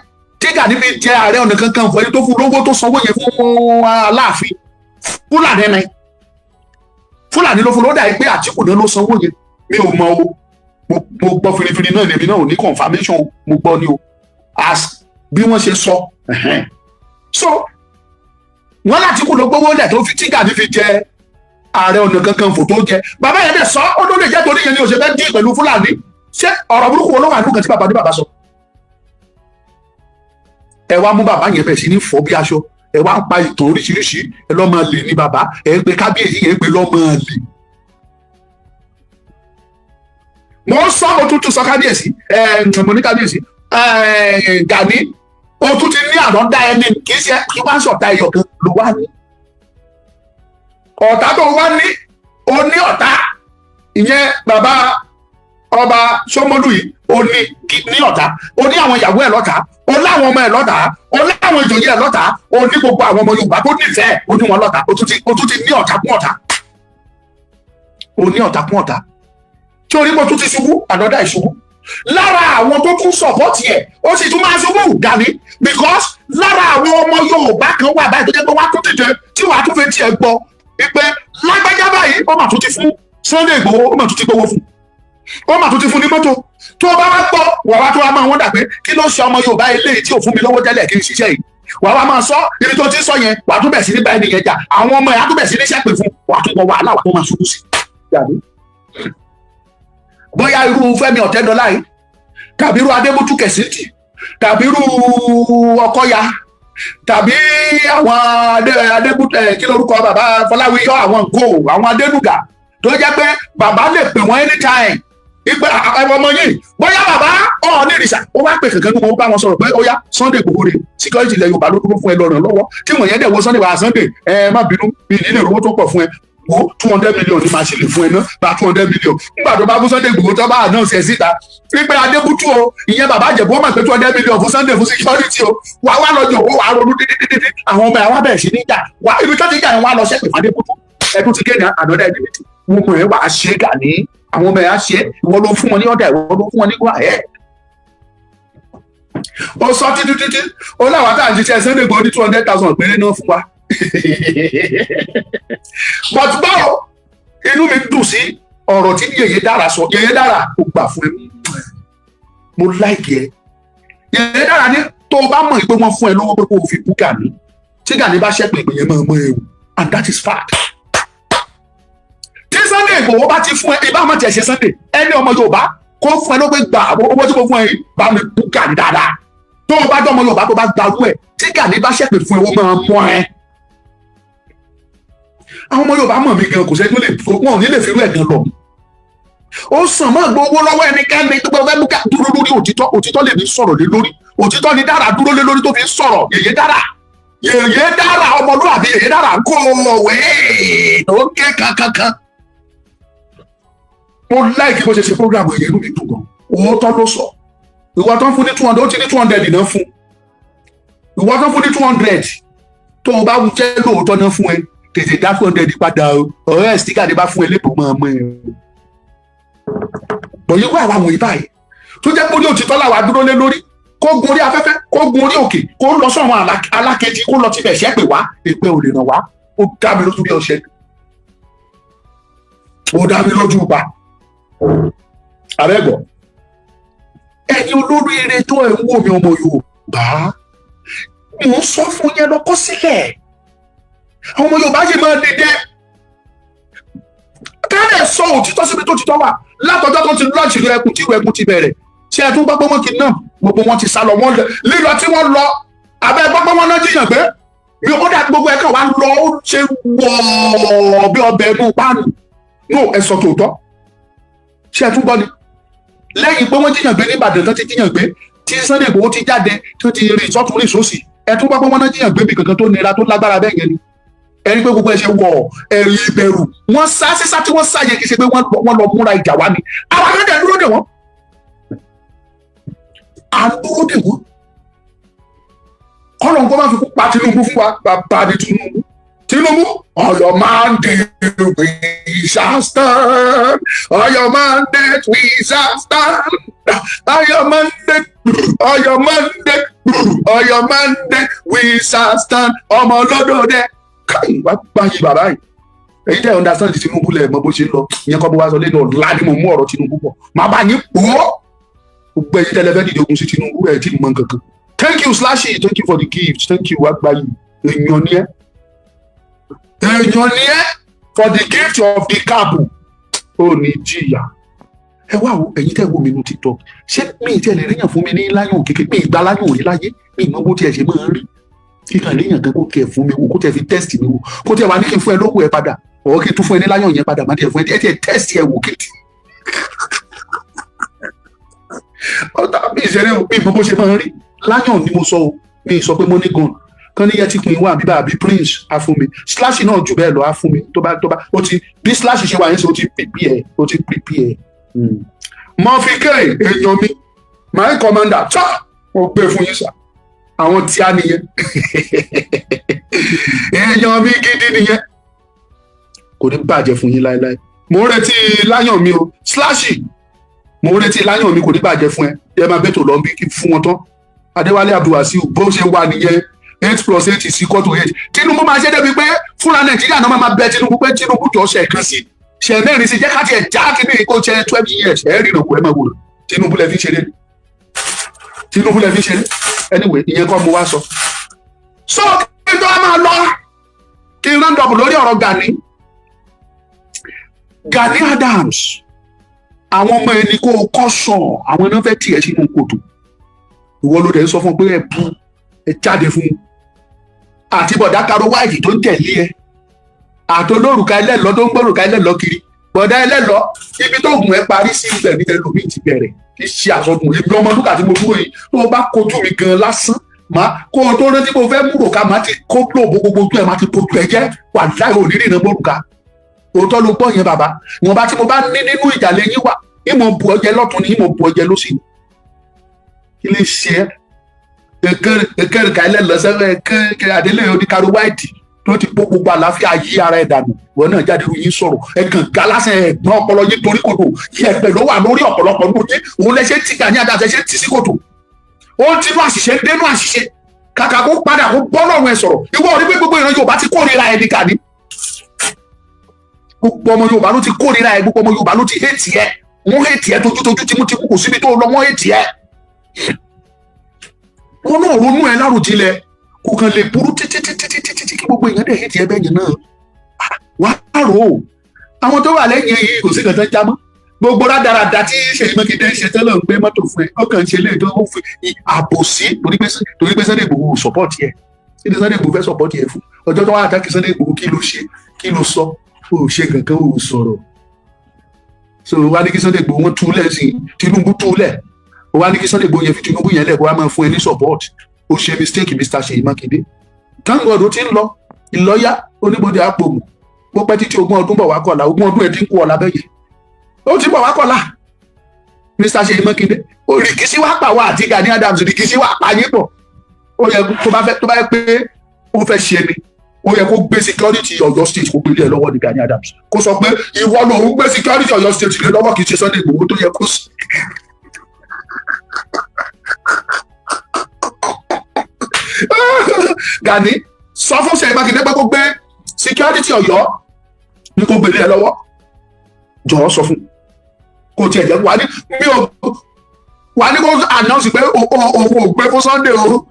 Ààrẹ Ọ̀nà Kakanfò ẹni tó fún lówó tó sanwó yẹn fún Aláàfin Fúlàní ló fún ló dà pé Àtíkù náà ló sanwó yẹn. Mi ò mọ o mo gbọ́ firifiri náà lèmi náà ò ní confirmation mo gbọ́ ni o as bí wọ́n ṣe sọ. So wọ́n láti kú ló gbówó lẹ̀ tó fi tí Gani fi jẹ Ààrẹ Ọ̀nà Kakanfò tó jẹ. Bàbá yẹn dẹ̀ sọ ó ló lè jẹ́ torí yẹn ni òṣèlú dín pẹ̀lú Fúlàní. Ṣé ọ̀rọ̀ burúkú wo ló wà nínú kan tí bàbá ní bàbá sọ? Ẹ wá mú bàbá yẹn bẹ̀ sí ní fọ́ bí aṣọ, ẹ wá ń pa ìtàn oríṣiríṣi, ẹ lọ́ máa lè ní bàbá, ẹ gbé kábíyèsí yẹn gbé lọ́ máa lè. Mo sọ mo tún sọ kábíyèsí mo ní kábíyèsí Gani o tún ti ní ànọ́dá ẹni kì í ṣe kí wọ́n ṣọ̀tá ẹyọ kan ló wá ní. Ọ̀tá tó wá ní o ní ọ̀tá ìyẹn bàbá ọba Ṣómólú yìí o ní ọ̀tá, o ní àwọn ìyàwó ẹ̀ lọ́tà, o láwọn ọmọ ẹ̀ lọ́tà, o láwọn ìjòyè ẹ̀ lọ́tà, o ní gbogbo àwọn ọmọ Yorùbá tó nífẹ̀ẹ́ o ní wọn lọ́tà, o tún ti ní ọ̀tá kún ọ̀tá, o ní ọ̀tá kún ọ̀tá. Tí orí mo tún ti ṣubú ànọ́dá ìṣubú lára àwọn tó tún sọ̀pọ̀tì ẹ̀ ó sì tún máa ṣubú Gani because lára àwọn ọmọ Yorùbá kan wà báyìí tó jẹ́ pé wá tún dìde tí wàá tún fẹ́ tiẹ̀ gbọ́ wípé lágbájá báyìí ó mà tún ti fún Sunday Igboho ó mà tún ti gbowó fún ó mà tún ti fún ní mọ́tò tó o bá wá gbọ́ wà wá tó wá máa wọ́n dà pé kí ló ṣe ọmọ Yorùbá eléyìí tí ò fún mi lọ́wọ́ tẹ́lẹ̀ kí n ṣiṣẹ́ yìí wà wá máa sọ ibi tó ti sọ yẹn wà tún bẹ̀ sí ní báyìí nìyẹn jà àwọn ọmọ ẹ̀ á tún bẹ̀ sí ní ṣẹ́pẹ̀ fún wà tún gbọ́ wàhálà wà tó máa ṣubú sí bóyá irú Fẹ́mi Ọ̀tẹ́dọ́lá yìí tàbí irú Adébútú Kẹ̀sìntì tàbí irú Ọkọ́ya tàbí àwọn Adébútú kí lórúkọ bàbá Fọláwíyọ àwọn nǹkó àwọn Adénúgà tó jẹ́ pé bàbá lè pè wọ́n anytime ìgbà ọmọ yìí bóyá bàbá Ọọ̀ni ìrìṣà ó wá pè kankan ní wọn bá wọn sọ̀rọ̀ pé ó yá Sunday Igboho rè security ilẹ̀ Yorùbá ló dúró fún ẹ lọ́rùn lọ́wọ́ tí wọ́n yẹn dẹ̀ wọ Sunday wà Sunday má bínú bí nílé ìrówó tó pọ̀ fún ẹ wo 200 million ní máa ṣe lè fún ẹ náà bá 200 million nígbà tó bá fún Sunday Igboho tó bá announce ẹ síta wípé Adébútú o ìyẹn bàbá Ìjẹ̀bú ọmọ pé 200 million fún Sunday fún security o wà wá lọ jọ̀wọ́ wà á ronú dídídídí àwọn ọmọ ẹ wá bẹ̀rẹ̀ sí ní jà wà ibi tó ti jà yẹn wà lọ ṣẹ́pẹ̀ fún Adébútú ẹ tún ti kéde ànọ́dá ẹni méjì wọn mọ ẹ wà á ṣe Gani àwọn ọmọ ẹ á ṣe ìwọ ló fún wọn ní ọ̀dà ìwọ ló fún wọn ní gbọ́ ẹ̀ ó sọ títí ó láwọn àtàwọn jíṣẹ́ Sunday Igboho ní 200,000 péré náà fún wa but báwo inú mi dùn sí ọ̀rọ̀ tí Yèyé Dára sọ Yèyé Dára kò gbà fún ẹ mo láìkì ẹ Yèyé Dára ní tó o bá mọ̀ pé wọ́n fún ẹ lọ́wọ́ pé kó o fi bú Gani tí Gani bá ṣẹ́pẹ̀ ìgbìyànjú máa mọ ewu and that is fact. Tí Sunday Igboho bá ti fún ẹ ìbá máa tẹ̀ ṣe Sunday ẹni ọmọ Yorùbá kó fún ẹ ló pé gbà owó tí kò fún ẹ bá mi bú Gani dáadáa tó o bá jọ ọmọ Yorùbá tó bá gbarú ẹ tí Gani bá ṣẹ́pẹ̀ fún ẹ wọ́n máa mọ ẹ. Àwọn ọmọ Yorùbá mọ̀ mí gan kò sẹ́ni tó lè wọ́n ò ní lè fi rú ẹ̀ gan lọ. Ó sàn mọ́ gbowó lọ́wọ́ ẹnikẹ́ni tó fẹ́ mú ká dúró lórí òtítọ́ lè ní sọ̀rọ̀ lé lórí òtítọ́ ni Dára dúró lé lórí tó fi ń sọ̀rọ̀ Yèyé Dára ọmọlúwàbí Yèyé Dára kó òwe tó ké kankankan. Mo láìkí bó ṣe ṣe program Yèyé inú mi dùn gan òótọ́ ló sọ ìwọ tó ń fún ní 200 ó ti ní 200 náà fún ìwọ tó ń fún ní 200 tó o bá jẹ́ lóòótọ́ náà fún ẹ tètè dá 200 padà o ọ̀rẹ́ stika ni bá fún ẹ lẹ́bùn mọ́ ọmọ ẹ. bọ̀yìn wà àwọn ìbá yìí tó jẹ́ pé ní òtítọ́ làwà dúró lé lórí kó gun orí afẹ́fẹ́ kó gun orí òkè kó lọ sọ̀rọ̀ alákejì kó lọ tibẹ̀ ṣẹ́ pè wá èpè ò lè ràn wá ó dá mi lójú bí ọṣẹ. ó dá mi lójú pa àbẹ́gbọ̀ ẹ̀yin olóríire tó ẹ̀ ń wò mí ọmọ Yorùbá mò ń sọ fún yẹn lọ́kọ́ sílẹ̀ àwọn ọmọ Yorùbá yìí máa dìde kálẹ̀ sọ òtítọ́ síbi tó títọ́ wà látọjọ́ tó ti lọ́ọ̀tì ìlú ẹkùn tí ìlú ẹkùn ti bẹ̀rẹ̀ ṣé ẹ tún gbọ́ pé wọ́n ti náà gbogbo wọn ti sá lọ wọ́n lílọ tí wọ́n lọ abẹ́ gbọ́ pé wọ́n náà jiyàn pé mi ò dá gbogbo ẹ̀ka wa lọ ó ṣe wọ̀ bí ọbẹ̀ inú páànù no ẹ sọ tòótọ́ ṣé ẹ tún gbọ́ ni lẹ́yìn pé wọ́n jiyàn gbé ní Ìbàdàn tó ti jiyàn gbé tí Sunday Igboho ti jáde tó ti rìn sọ́tún rìn sósì ẹ tún gbọ́ pé wọ́n náà jiyàn gbé bí kankan tó nira tó lágbára bẹ́ẹ̀ yẹn ni ẹni pé gbogbo ẹ ṣe wọ ẹ̀rù ìbẹ̀rù wọ́n sá sísá tí wọ́n sáyẹ kì í ṣe pé wọ́n lọ múra ìjà wá ni àwọn akẹ́kọ̀ọ́ dúró dè wọ́n à ń dúró dè wọ́n kọ́lọ̀ nǹkan máa fi pa Tinubu fún wa bàbá ní Tinubu ọ̀yọ́ mandate we shall stand ọ̀yọ́ mandate we shall stand ọ̀yọ́ mandate ọ̀yọ́ mandate ọ̀yọ́ mandate we shall stand ọmọ ọlọ́dọọdẹ káyìn wá gbáyé bàbá yìí èyí tẹ́ understand Tinubu lẹ̀ mọ bó ṣe ń lọ ìyẹn kọ́ bó wá sọ lẹ́nu ọ̀la ni mo mú ọ̀rọ̀ Tinubu pọ̀ máa bá yín pọ̀ gbogbo ẹ̀yin tẹ́lẹ̀fẹ́ dìde ogun sí Tinubu ẹ̀ tí mo mọ kankan thank you Slashy thank you for the gift thank you wá gbáyé èèyàn ni ẹ́ for the gift of the cap ó ní jìyà ẹ wá wo ẹ̀yin tẹ́ wo mi nu TikTok ṣé mi ì tẹ́lẹ̀ ríyàn fún mi ní láyọ̀n kékeré mi ìgbà láyọ̀n òní láyé mi ìmọ̀ bó tiẹ̀ ṣe máa ń rí kíkàn léèyàn kan kó tiẹ̀ fún mi wò kó tiẹ̀ fi test mi wò kó tiẹ̀ wá ní kí n fún ẹ lówó ẹ padà ọ̀ kí n tún fún ẹ ní láyọ̀n yẹn padà má tiẹ̀ fún ẹ tiẹ̀ test ẹ wò kí. ọ̀tá mi ìṣeré o mi ìmọ̀ bó ṣe máa ń rí láyọ̀n ni mo sọ o mi ì sọ pé mo ní gan kan ní yẹtí pin wà bíbá àbí Prince á fún mi Slashy náà jù bẹ́ẹ̀ lọ á fún mi tó bá ó ti bí Slashy ṣe wà yẹn ṣe ó ti prepare Murphy èèyàn mi my commander tá mo gbé fún yín sá àwọn tí a nìyẹn èèyàn mi gidi nìyẹn kò ní bàjẹ́ fún yín láéláé mo ń retí láyọ̀n mi o Slashy mo ń retí láyọ̀n mi kò ní bàjẹ́ fún ẹ máa bẹ́tò lọ bí kí fún wọn tán Adéwálé Abdulwasiu bó ṣe wà nìyẹn 8+8 is equal to 8 Tinubu máa ṣe débi pé fúnra Nàìjíríà náà máa bẹ Tinubu pé Tinubu jọ ṣe kan sí ṣe mẹ́rin sí jẹ́ ká tiẹ̀ já kí ni kò ṣe 12 years ẹ̀ rí ìrànkú ẹ̀ máa wò Tinubu lẹ fi ṣeré anyway ìyẹn kọ́ mo wá sọ. so kí n tó máa lọ kí n round up lórí ọ̀rọ̀ Gani Adams àwọn ọmọ ẹni kó kọ́ sàn àwọn náà fẹ́ tiẹ̀ sínú kòtò ìwọ ló dẹ̀ ń sọ fún pé ẹ bú ẹ jáde fún àti bọ̀dá Karo White tó ń tẹ̀lé ẹ àtolórùka ẹlẹ́lọ́ tó ń gbórùka ẹlẹ́lọ́ kiri bọ̀dá ẹlẹ́lọ́ ibi tó gùn ẹ parí sí ibẹ̀ ní ẹlòmíì ti bẹ̀rẹ̀ kì í ṣe àsọdùn èmi ọmọ lúkà tí mo dúró yìí tó o bá kojú mi gan lásán kó o tó rántí kó o fẹ́ múrò ká máa ti kó lóòbó gbogbo ojú ẹ máa ti pojú ẹ jẹ́ wà láì ò ní rìnnà gbórùka òótọ́ ló gbọ́ yẹn bàbá wọn bá tí mo bá ní nínú ìjà lẹ́yìn wà ìmọ̀ bu ọjẹ́ lọ́tún ní ìmọ̀ bu ọjẹ́ lọ́sì kí lè ṣe ẹ̀kẹ́rìkà ẹlẹ́lọ́sẹ́fẹ́ ẹ̀kẹ́ adélé oní Karo White tó ti bó gbogbo àlàáfíà yí ara ẹ̀ dànù wọn náà jáde ru yín sọ̀rọ̀ ẹ̀gàn galásẹ̀ ẹ̀gbọ́n ọpọlọ yín torí kòtò yí ẹ̀pẹ̀ ló wà lórí ọ̀pọ̀lọpọ̀ nínú yín òun lẹ́sẹ̀ tí Gani Adams ṣe ti sí kòtò ó ń tinú àṣìṣe dénú àṣìṣe kàkà kó padà kó bọ́ lọ́rùn ẹ̀ sọ̀rọ̀ ìwọ orí pé gbogbo ìran Yorùbá ti kórìíra ẹ̀ ní Gani gbogbo ọmọ Yorùbá ló ti kórìíra ẹ̀ gbogbo ọmọ Yorùbá ló ti hẹ́ẹ̀tì ẹ̀ wọ́n hẹ́ẹ̀tì ẹ̀ tójútójú tìmùtìmù kò síbi tó lọ wọ́n hẹ́ẹ̀tì ẹ̀ wọn náà ronú ẹ̀ láròjinlẹ̀ kò kàn lè burú títí kí gbogbo èèyàn dẹ̀ hẹ́ẹ̀tì ẹ̀ bẹ́ẹ̀ yẹn náà wá rò ó àwọn tó wà lẹ́yìn yìí kò sí kankan já mọ́ gbogbo rádaràda tí Ṣèyí Mákindé ń ṣe tẹ́lẹ̀ ń gbé mọ́tò fún ẹ ó kàn ń ṣe léèdó ó fi àbòsí torí pé Sunday Igboho sọ́pọ́ọ̀tì ẹ̀ kí ni Sunday Igboho fẹ́ sọ́pọ́ọ̀tì ẹ̀ fún ọjọ́ tó wà àtàkì Sunday Igboho kí ló ṣe kí ló sọ ó ṣe kankan ó sọ̀rọ̀ so wá ní kí Sunday Igboho wọn túlẹ̀ sí Tinubu túlẹ̀ ó wá ní kí Sunday Igboho yẹn fi Tinubu yẹn lẹ̀ kó wá máa fún ẹ ní support ó ṣe mistake Mr. Ṣèyí Mákindé thank God ó ti ń lọ ìlọ́yà oníbodè àpòmù bó pẹ́ títí ogún ọdún bọ̀ wá kọ̀la ogún ọdún ẹ̀ dínkù ọ̀la bẹ́yẹ ó ti bọ̀ wá kọ̀la Mr. Ṣèyí Mákindé òrìkìsí wá pa wá àti Gani Adams òrìkìsí wá pa yín pọ̀ ó yẹ tó bá yẹ pé ó fẹ́ ṣe ni ó yẹ kó gbé security Ọ̀yọ́ state kó gbélé ẹ lọ́wọ́ ní Gani Adams kó sọ pé ìwọ lòun gbé security Ọ̀yọ́ state lé lọ́wọ́ kì í ṣe Sunday Igboho tó yẹ kó sí. Gani sọ fún Ṣèyí Mákindé pé kó gbé security Ọ̀yọ́ ní kó gbélé ẹ lọ́wọ́ jọ̀ọ́ sọ fún kò tiẹ̀ jẹ́ wà ní mi ò wà ní kó announce pé òun ò gbé fún Sunday o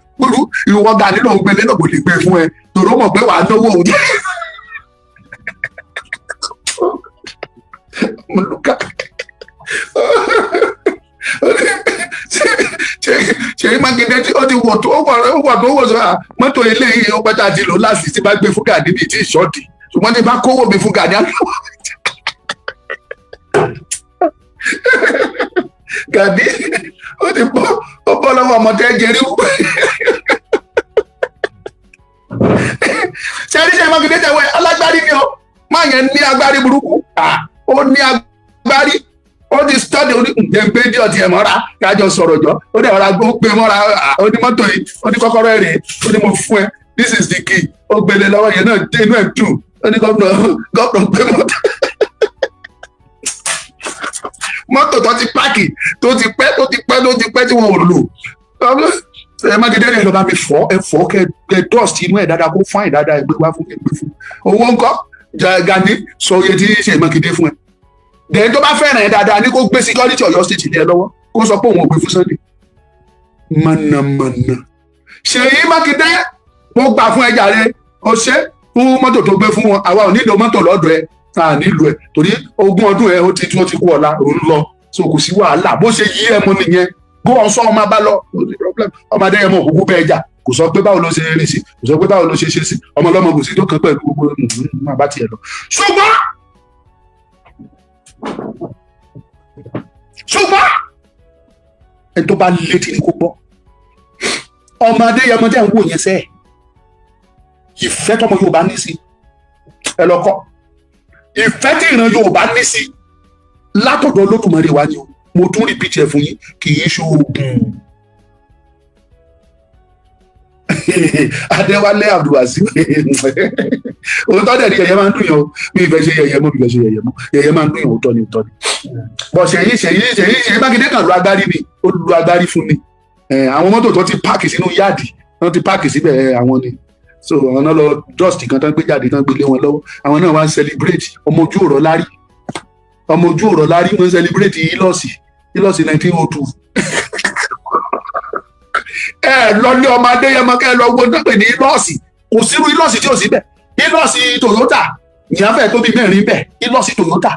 ìwọ Gani ló ń gbé lẹ́nà kò lè gbé fún ẹ tòró mọ̀ pé wà á náwó òun jẹ́ mọ̀lúkà Ṣèyí Mákindé tí ó ti wọ̀ tó wọ̀ sọ mọ́tò eléyìí ó pẹ́ta ti lò láti tí bá gbé fún Gani bíi tí ìṣọ́ọ̀tì ṣùgbọ́n tí bá kówó mi fún Gani Gani ó ti bọ́ lọ́wọ́ ọmọdé jẹrí wù. Ṣèyí Mákindé tẹ̀wé alágbárí ni ó máa yẹn ní agbárí burúkú ó ní agbárí ó ti study ó ní ǹjẹ́ ọtí ẹ̀ mọ́ra kájọ sọ̀rọ̀ jọ ó dẹ̀ ọ̀rá gbé mọ́ra ó ní mọ́tò yìí ó ní kọ́kọ́rọ́ ẹ̀ rèé ó ní mo fún ẹ this is the key ó gbélé lọ́wọ́ yẹn náà dé inú ẹ̀ dùn ó ní gómìnà gbé mọ́tò tó ti páàkì tó ti pẹ́ tí wọ́n ò lò ẹ Mákindé rẹ̀ lọ́ba mi fọ́ kẹ́ dust inú ẹ̀ dáadáa kó fáìn dáadáa ẹgbẹ́ wá fún ẹgbẹ́ fún owó ńkọ́ Gani sọ iye tí Ṣèyí Mákindé fún ẹ dẹ̀ tó bá fẹ́ràn ẹ dáadáa ní kó gbé security Ọ̀yọ́ state ní ẹ lọ́wọ́ kó sọ pé òun ò gbé fún Sunday mọ̀nàmọ̀nà Ṣèyí Mákindé mo gbà fún ẹ jàre ó ṣe fún mọ́tò tó gbé fún wọn àwa ò nílò mọ́tò lọ́dọ̀ ẹ a nílò ẹ torí 20 ọdún ẹ ó ti kú ọ̀la òun lọ so kò sí wàhálà bó ṣe yí ẹ mọ nìyẹn bó ọ sọ ọmọ bá lọ ọmọdé yẹn mọ òkúkú bẹ́ẹ̀ jà kò sọ pé báwo ló ṣe rìn sí kò sọ pé báwo ló ṣe ṣe sí ọmọ ọlọ́mọ kò sí tó kàn pẹ̀lú gbogbo máa bá tiẹ̀ lọ ṣùgbọ́n ẹni tó bá létí ní kó gbọ́ ọmọdé yẹn ń wò yẹn sẹ́ẹ̀ ìfẹ́ tọmọ Yorùbá ní sí ẹ lọ́kọ́ ìfẹ́ tí ìran Yorùbá ní sí látọ̀dọ̀ Olódùmarè wa ni o mo tún repeat ẹ̀ fún yín kì í ṣe oògùn Adéwálé Abdulwasiu òun tọ́ dẹ̀ ní yẹ̀yẹ́ máa ń dùn yàn o bí ìfẹ́ ṣe yẹ̀yẹ́ mọ́ yẹ̀yẹ́ máa ń dùn yàn òótọ́ ni bọ̀ Ṣèyí Mákindé kan lu agbárí ni ó lu agbárí fún ni àwọn mọ́tò tó ti páàkì sínú yáàdì wọ́n ti páàkì síbẹ̀ àwọn ni so àwọn náà lọ dust kan tán gbé jáde tán gbé lé wọn lọ́wọ́ àwọn náà wá ń celebrate ọmọ ojú ọ̀rọ̀ lárí wọ́n ń celebrate ìlọ́sì 1902 lọ́lé ọmọ Adéyẹmọ kẹ́ lọ gbọ́n náà pè ní ìlọ́sì kò sírú ìlọ́sì tí ò sí bẹ̀ ìlọ́sì Toyota ìyẹn fẹ́ tó bí mẹ́rin bẹ̀ ìlọ́sì Toyota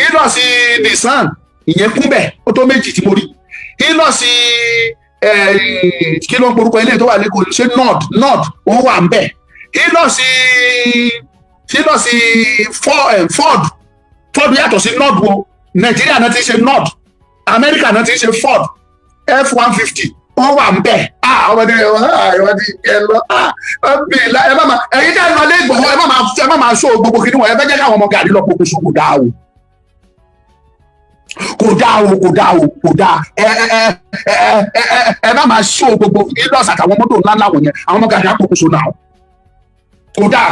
ìlọ́sì Nissan ìyẹn kún bẹ̀ ó tó méjì tí mo rí ìlọ́sì kí ló ń porúkọ ilé tó wà lẹ́kọ̀ọ́ ṣe nord ó wà ń bẹ̀ ìlọ́sì Ford yàtọ̀ sí nord wo Nàìjíríà náà ti ṣe nord Amẹ́ríkà náà ti ṣe Ford F-150 wọ́n wà ń bẹ̀ ọmọdé ìwádìí ẹ lọ ẹ má máa ẹ̀yin dá ìlú alẹ́ ìgbọ̀wọ́ ẹ má máa ṣó gbogbo kìnìún ẹ fẹ́ jẹ́ káwọn ọmọ Gani lọ pọ̀ pẹ̀sùn kò dáa ẹ má máa ṣó gbogbo ìlọ́sà àtàwọn mọ́tò ńlá láwọn yẹn àwọn ọmọ Gani á pọ̀ pẹ̀sùn náà kò dáa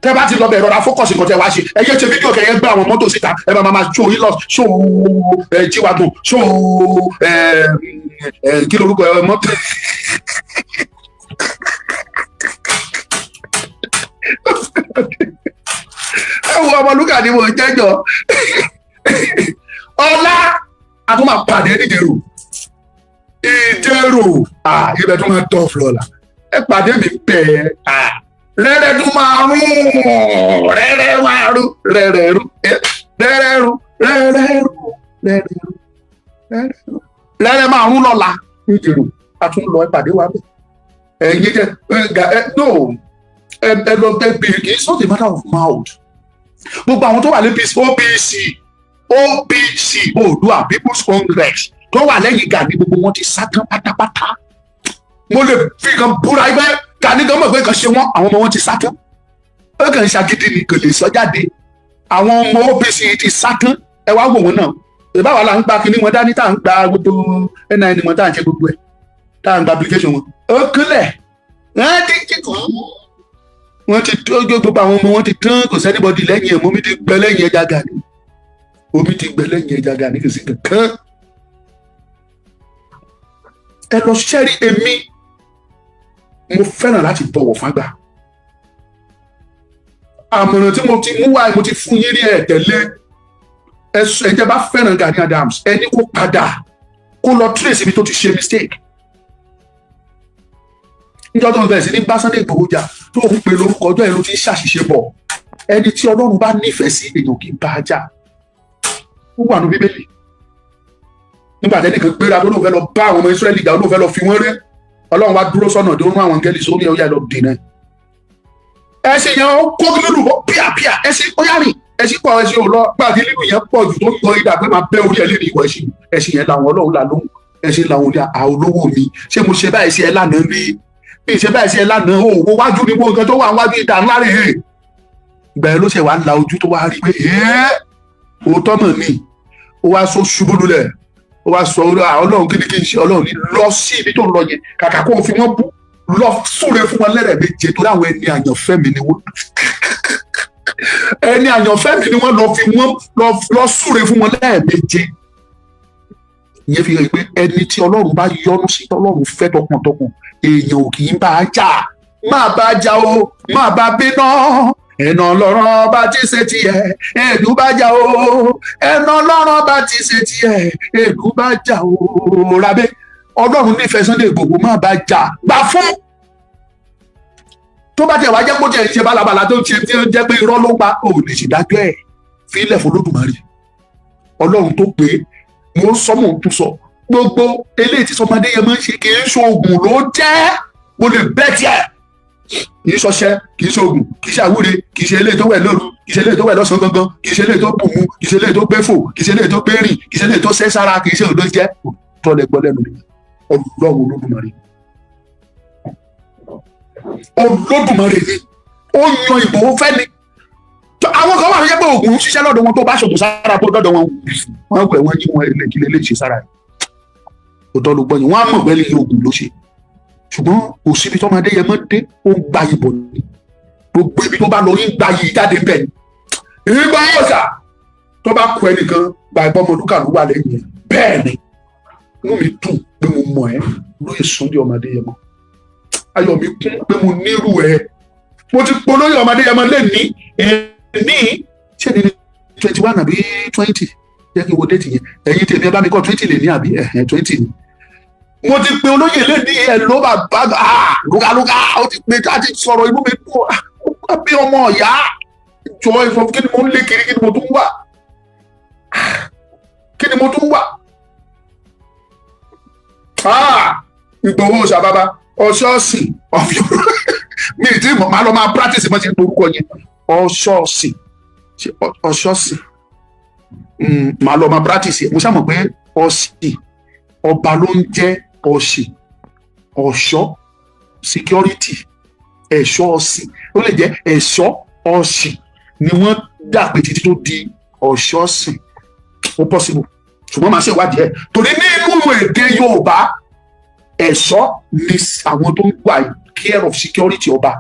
tẹ bá ti lọ bẹ̀rẹ̀ ọ̀rá fókọ̀sì kan tẹ wá ṣe ẹ yẹ ṣe fídíò kẹyẹ gbé àwọn mọ́tò síta ẹ máa ṣó ilọ̀ ṣó jíwágùn ṣó kí lorúkọ ẹ mọ́tò. ẹ wo Ọmọlúkà ni mo jẹ́jọ́ ọlá a tún máa pàdé nídèrò ibẹ̀ tún máa tọ́ fúlọ́ọ̀là ẹ pàdé mi bẹ́ẹ̀ rẹ́rẹ́ tún máa rún rẹ́rẹ́ máa rún rẹ́rẹ́ rún rẹ́rẹ́ rún rẹ́rẹ́ rún rẹ́rẹ́ rún rẹ́rẹ́ máa rún lọ́la nídìrú a tún lọ ìpàdé wa bẹ́ẹ̀ ẹ̀yin jẹ́ no ẹ lọ bẹ́ẹ̀ bí it's not a matter of mouth gbogbo àwọn tó wà ní OPC Oòduà People's Congress tó wà lẹ́yìn Gani gbogbo wọn ti sá tán pátápátá mo lè fi kan búra ẹgbẹ́ Gani gan mọ̀ pé kan ṣe wọ́n àwọn ọmọ wọn ti sá tán ó kàn ń ṣàgídí ni kò lè sọ jáde àwọn ọmọ OPC ti sá tán ẹ wá wò wọn náà ìbáwá la ń gba kinní wọn dání tá à ń gba gbogbo NIN wọn tá à ń ṣe gbogbo ẹ tá à ń gba application wọn ó kílẹ̀ wọ́n ti tó gbogbo àwọn ọmọ wọn ti tán kò sẹ́nibọ́dì lẹ́yìn ẹ̀ omi ti gbẹ lẹ́yìn ẹja Gani omi ti gbẹ lẹ́yìn ẹja Gani kò sí kankan ẹ lọ ṣẹ́rí èmi mo fẹ́ràn láti bọ̀wọ̀ fágbà àmọ̀ràn tí mo ti mú wá mo ti fún yín rí ẹ̀ tẹ́lẹ̀. Ẹ̀jẹ̀ bá fẹ́ràn Gani Adams ẹni kó padà kó lọ trace ibi tó ti ṣe mistake. Níjọ́ tó ń bẹ̀rẹ̀ sí ní bá Sunday Igboho jà tó ń pè lórúkọ ọjọ́ ẹ̀ ló ti ń ṣàṣìṣe bọ̀. Ẹni tí Ọlọ́run bá nífẹ̀ẹ́ sí èèyàn kì í bá a jà. Ó wà ní Bíbélì. Nígbà tẹ́nìkan gbéra tó lóun fẹ́ lọ bá àwọn ọmọ Ísírẹ́lì jà lóun fẹ́ lọ fi wọ́n rẹ́. Ọlọ́run wá dúró sọ́nà tó rún àwọn angẹ́lì sórí ọ̀yà lọ dènà. Ẹṣin yẹn ó kó lílù bọ́ píàpíà ẹṣin ó yá rìn ẹṣin pọ̀ ẹṣin ò lọ gbàdí lílù yẹn pọ̀ jù tó yọ ìdá pé máa bẹ́ orí ẹ̀ lé ní ìwọ ẹṣin yẹn làwọn Ọlọ́run là lóhùn ẹṣin làwọn olè àolówó mi ṣé mo ṣe báyìí sí ẹ lánàá rí bí ṣe báyìí sí ẹ lánàá ó wo wájú ní gbogbo nǹkan tó wà wájú ìdá ńlá rẹ̀ ìgbà yẹn ló ṣe wá la ojú tó wá rí pé òótọ́ mọ̀ ni ó wá sọ ṣubú lulẹ̀ ó wá sọ Ọlọ́run kí ni kí n ṣe Ọlọ́run ní lọ sí ibi tó ń lọ yẹn kàkà kó o fi wọ́n bú lọ súre fún wọn lẹ́rẹ̀ẹ́mejì torí àwọn ẹni àyànfẹ́ mi ni wọ́n ẹni àyànfẹ́ mi ni wọ́n lọ fi wọ́n lọ súre fún wọn lẹ́rẹ̀ẹ́mejì. Ìyẹn fi hàn pé ẹni tí Ọlọ́run bá yọ́nú sí tọ́lọ́run fẹ́ tọkàntọkàn èèyàn ò kì í bá a jà má bá a jà o má bá a bínú ẹ̀nà Ọlọ́run bá ti ṣe tiẹ̀ èlú bá jà o ẹ̀nà Ọlọ́run bá ti ṣe tiẹ̀ èlú bá jà o rábẹ́. Ọlọ́run nífẹ̀ẹ́ Sunday Igboho má bá jà gbà fún. Tó bá tẹ̀ wá jẹ́ kó jẹ́ ìṣe balabala tó ṣe tí ó jẹ́ pé irọ́ ló pa ò lè ṣèdájọ́ ẹ̀ fílẹ̀ fún Olódùmarè. Ọlọ́run tó pé mo ń sọ mò ń tún sọ gbogbo eléyìí tí sọmọdé yẹn máa ń ṣe kì í ṣe oògùn ló jẹ́ mo lè bẹ́ tiẹ̀ kì í ṣọṣẹ kì í ṣe oògùn kì í ṣe àwúre kì í ṣe eléyìí tó wẹ̀ lóru kì í ṣe eléyìí tó wẹ̀ lọ́sàn-án gangan kì í ṣe eléyìí tó bù mu kì í ṣe eléyìí tó gbé fò kì í ṣe eléyìí tó gbé rìn kì í ṣe eléyìí tó sẹ́ sára kì í ṣe òdo jẹ́ tọ́lẹ̀ gbọ́ lẹ́nu mi. Ọlọ́run Olódùmarè Olódùmarè ni ó yan Ìgbòho fẹ́ ni àwọn kan wà lóye pé oògùn ń ṣiṣẹ́ lọ́dọ̀ wọn tó bá ṣògùn sára tó dọ́dọ̀ wọn wọn wẹ̀ wọ́n yí wọn ilé lè ṣe sára ẹ̀ tó tọ́ ló gbọ́ yẹn wọ́n á mọ̀ pé lè oògùn ló ṣe ṣùgbọ́n kò síbi tọ́mọdé yẹn mọ́ dé ó ń gba ìbò ní gbogbo ibi tó bá lọ yín gba yìí jáde bẹ́ẹ̀ ni ìgbà ọ̀sà tó bá kọ ẹnìkan gba ìbọn ọmọdúnkà ló wà lẹ́yìn bẹ́ẹ̀ ni inú mi dùn pé mo mọ̀ ẹ́ lóye Sunday ọmọdé yẹn mọ́ ayọ̀ mi kún pé mo nírú ẹ̀ mo ti polóyè ọmọdé yẹn mọ́ lẹ́ni ṣé ní 21 àbí 20 jẹ́ kí n wo déètì yẹn ẹ̀yin tèmi ẹ bá mi kọ́ 20 lè ní àbí 20 ni mo ti pe olóyè lẹ́ni ẹ̀ ló bá lúkálúká ó ti pe ká ti sọ̀rọ̀ inú mi dùn bí ọmọ ọ̀yá jọ ìfọ̀ kí ni mo ń lé kiri kí ni mo tún wà kí ni mo tún wà. Ìgbòho ṣàbàbà ọṣọ́ọ̀sì mi ì tí màá lọ máa practice mọ́ ti orúkọ yẹn ọṣọ́ọ̀sì màá lọ máa practice mo ṣàmọ̀ pé ọ̀sì ọba ló ń jẹ́ ọ̀sì ọ̀ṣọ́ security ẹ̀ṣọ́ ọ̀sì ó lè jẹ́ ẹ̀ṣọ́ ọ̀sì ni wọ́n dà pé títí tó di ọ̀ṣọ́ọ̀sì ó possible ṣùgbọ́n màá ṣe ìwádìí ẹ̀ torí nínú èdè Yorùbá ẹ̀ṣọ́ ni àwọn tó ń wà care of security ọba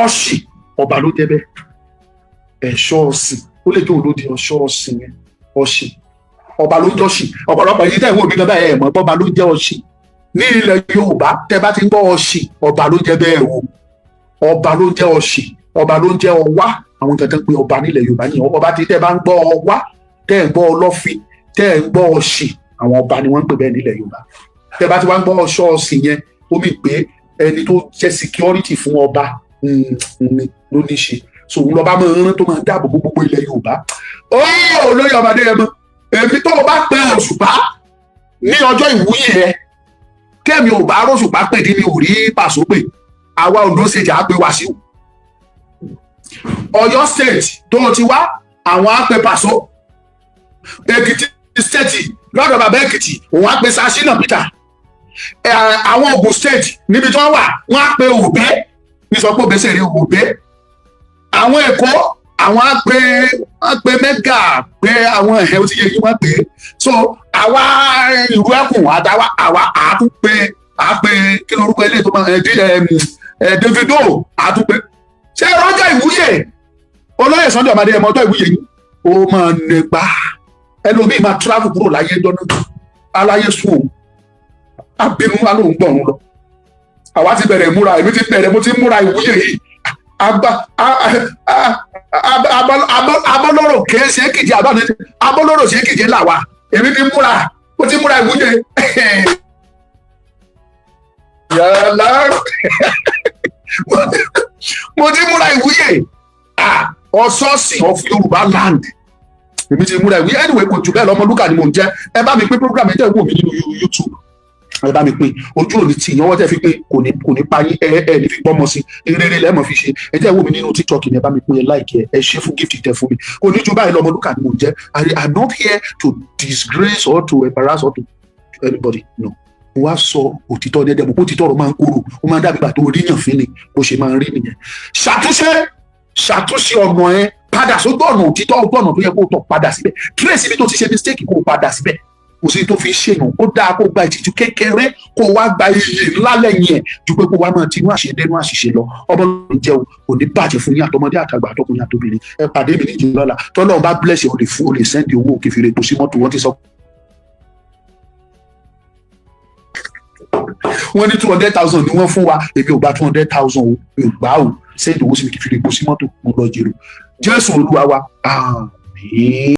ọ̀sì ọba ló jẹ́ bẹ́ẹ̀ ẹ̀ṣọ́ ọ̀sìn ó lè jẹ́ olódi ọ̀ṣọ́ ọ̀sìn yẹn ọ̀sìn ọba ló ń jọ́sìn ọ̀pọ̀lọpọ̀ yìí tẹ̀ wọ́n mi gbọ́dọ̀ ẹ̀ mọ̀ ọba ló jẹ́ ọ̀sìn ní ilẹ̀ Yorùbá tẹ́ bá ti ń gbọ́ ọ̀sìn ọba ló jẹ́ bẹ́ẹ̀ o ọba ló jẹ́ ọ̀sìn ọba ló jẹ́ ọwá àwọn kankan pé ọba nílẹ̀ Yorùbá yìí ọba tí tẹ́ bá ń gbọ́ ọwá tẹ́ ń gbọ́ ọlọ́fin tẹ́ ń gbọ́ ọ̀sìn àwọn ọba ni wọ́n ń pè bẹ́ẹ̀ nílẹ̀ Yorùbá tẹ́ bá ti wá ń gbọ́ ọ̀ṣọ́ ọ̀sìn yẹn ó mì pé ẹni tó jẹ́ security fún ọba ló ní ṣe so òun lọ́ba máa ń rán tó máa ń dáàbò gbogbo ilẹ̀ Yorùbá ó olóyè ọmọdé yẹn mọ èmi tó o bá pẹ Òṣùpá ní ọjọ́ ìwúyè ẹ kẹ́mi ò bá rọ́ṣùpá pè ní mi ò rí Pàṣọ pè àwa Ondo State á pè Wàsíù Ọ̀yọ́ State tó o ti wá àwọn á pè Pàṣọ Èkìtì State lọ́dọ̀ bàbá Èkìtì òun á pè Ṣínà Peter àwọn Ògùn State níbi tí wọ́n wà wọ́n á pè Òbẹ́ ní sọ pé Òbẹ́ sẹ̀rí Òbẹ́ àwọn Èkó àwọn á pè mẹ́gà pé àwọn ẹ̀hẹ́ ó ti yẹ kí wọ́n pè é so àwa ìlú ẹkùn àtàwa àwa àtúpè kí ló orúkọ ilé tó máa Davido àtúpè ṣé ọjọ́ ìwúyè olóyè Sunday ọmọdé ẹ̀mọ́ ọjọ́ ìwúyè yìí ó máa nípa ẹlòmíì máa travel kúrò láyé dọ́nà aláyé sùn òun abínú alóhùn gbọ̀run lọ àwa ti bẹ̀rẹ̀ múra èmi ti bẹ̀rẹ̀ mo ti múra ìwúyè yìí abọ́lọ́rọ̀ kìí ṣe é kìjì abọ́lọ́rọ̀ ṣe é kìjì làwà èmi ti múra mo ti múra ìwúyè yàrá mo ti múra ìwúyè ọ̀ṣọ́ọ̀ṣì of Yorùbá land èmi ti múra ìwúyè anyway kò jù bẹ́ẹ̀ lọ Ọmọlúkà ni mò ń jẹ́ ẹ bá mi pín program ẹ jẹ́ ìwò mi nínú YouTube ẹ bá mi pín ojú òní tí ìyànwọ́ tẹ́ fi pé kò ní pa yín ẹ ní fi gbọ́mọ sí rere lẹ́mọ̀ fi ṣe ẹ jẹ́ ìwò mi nínú TikTok ni ẹ bá mi pín ẹ like ẹ ṣe fún gift tẹ fún mi kò ní ju báyìí lọ Ọmọlúkà ni mò ń jẹ́ I'm not here to disgrace or to embarrass or to anybody no mo wá sọ òtítọ́ dẹ́dẹ́ mo kó òtítọ́ ọ̀rọ̀ máa ń kúrò ó máa ń dàbí ìgbà tó ríyàn fín ni bó ṣe máa ń rí nìyẹn ṣàtúnṣe ọ̀nà ẹ padà sójú ọ̀nà òtítọ́ ojú ọ̀nà tó yẹ kó tọ̀ padà síbẹ̀ trace ibi tó ti ṣe mistake kó padà síbẹ̀ kò sí tó fi ṣèyàn ó dáa kó gba ìtìjú kékeré kó wá gba iyì ńlá lẹ́yìn ẹ̀ ju pé kó wá máa tinú àṣedẹnu àṣìṣe lọ ọmọ lórí jẹ́ o kò ní bàjẹ́ fún yín àtọmọdé àtàgbà àtọkùnrin àtobìnrin ẹ pàdé mi níjì lọ́la tọ́lọ́ bá bless ẹ̀ o lè sẹ́ndì owó òkè fèrè epo sí mọ́tò wọ́n ti sọ. wọ́n ní 200,000 ni wọ́n fún wa èmi ò gba 200,000 o mi ò gbà o sẹ́ndì owó sí mi kì í fèrè epo sí mọ́tò mo lọ jèrò Jésù Olúwa wa àmín.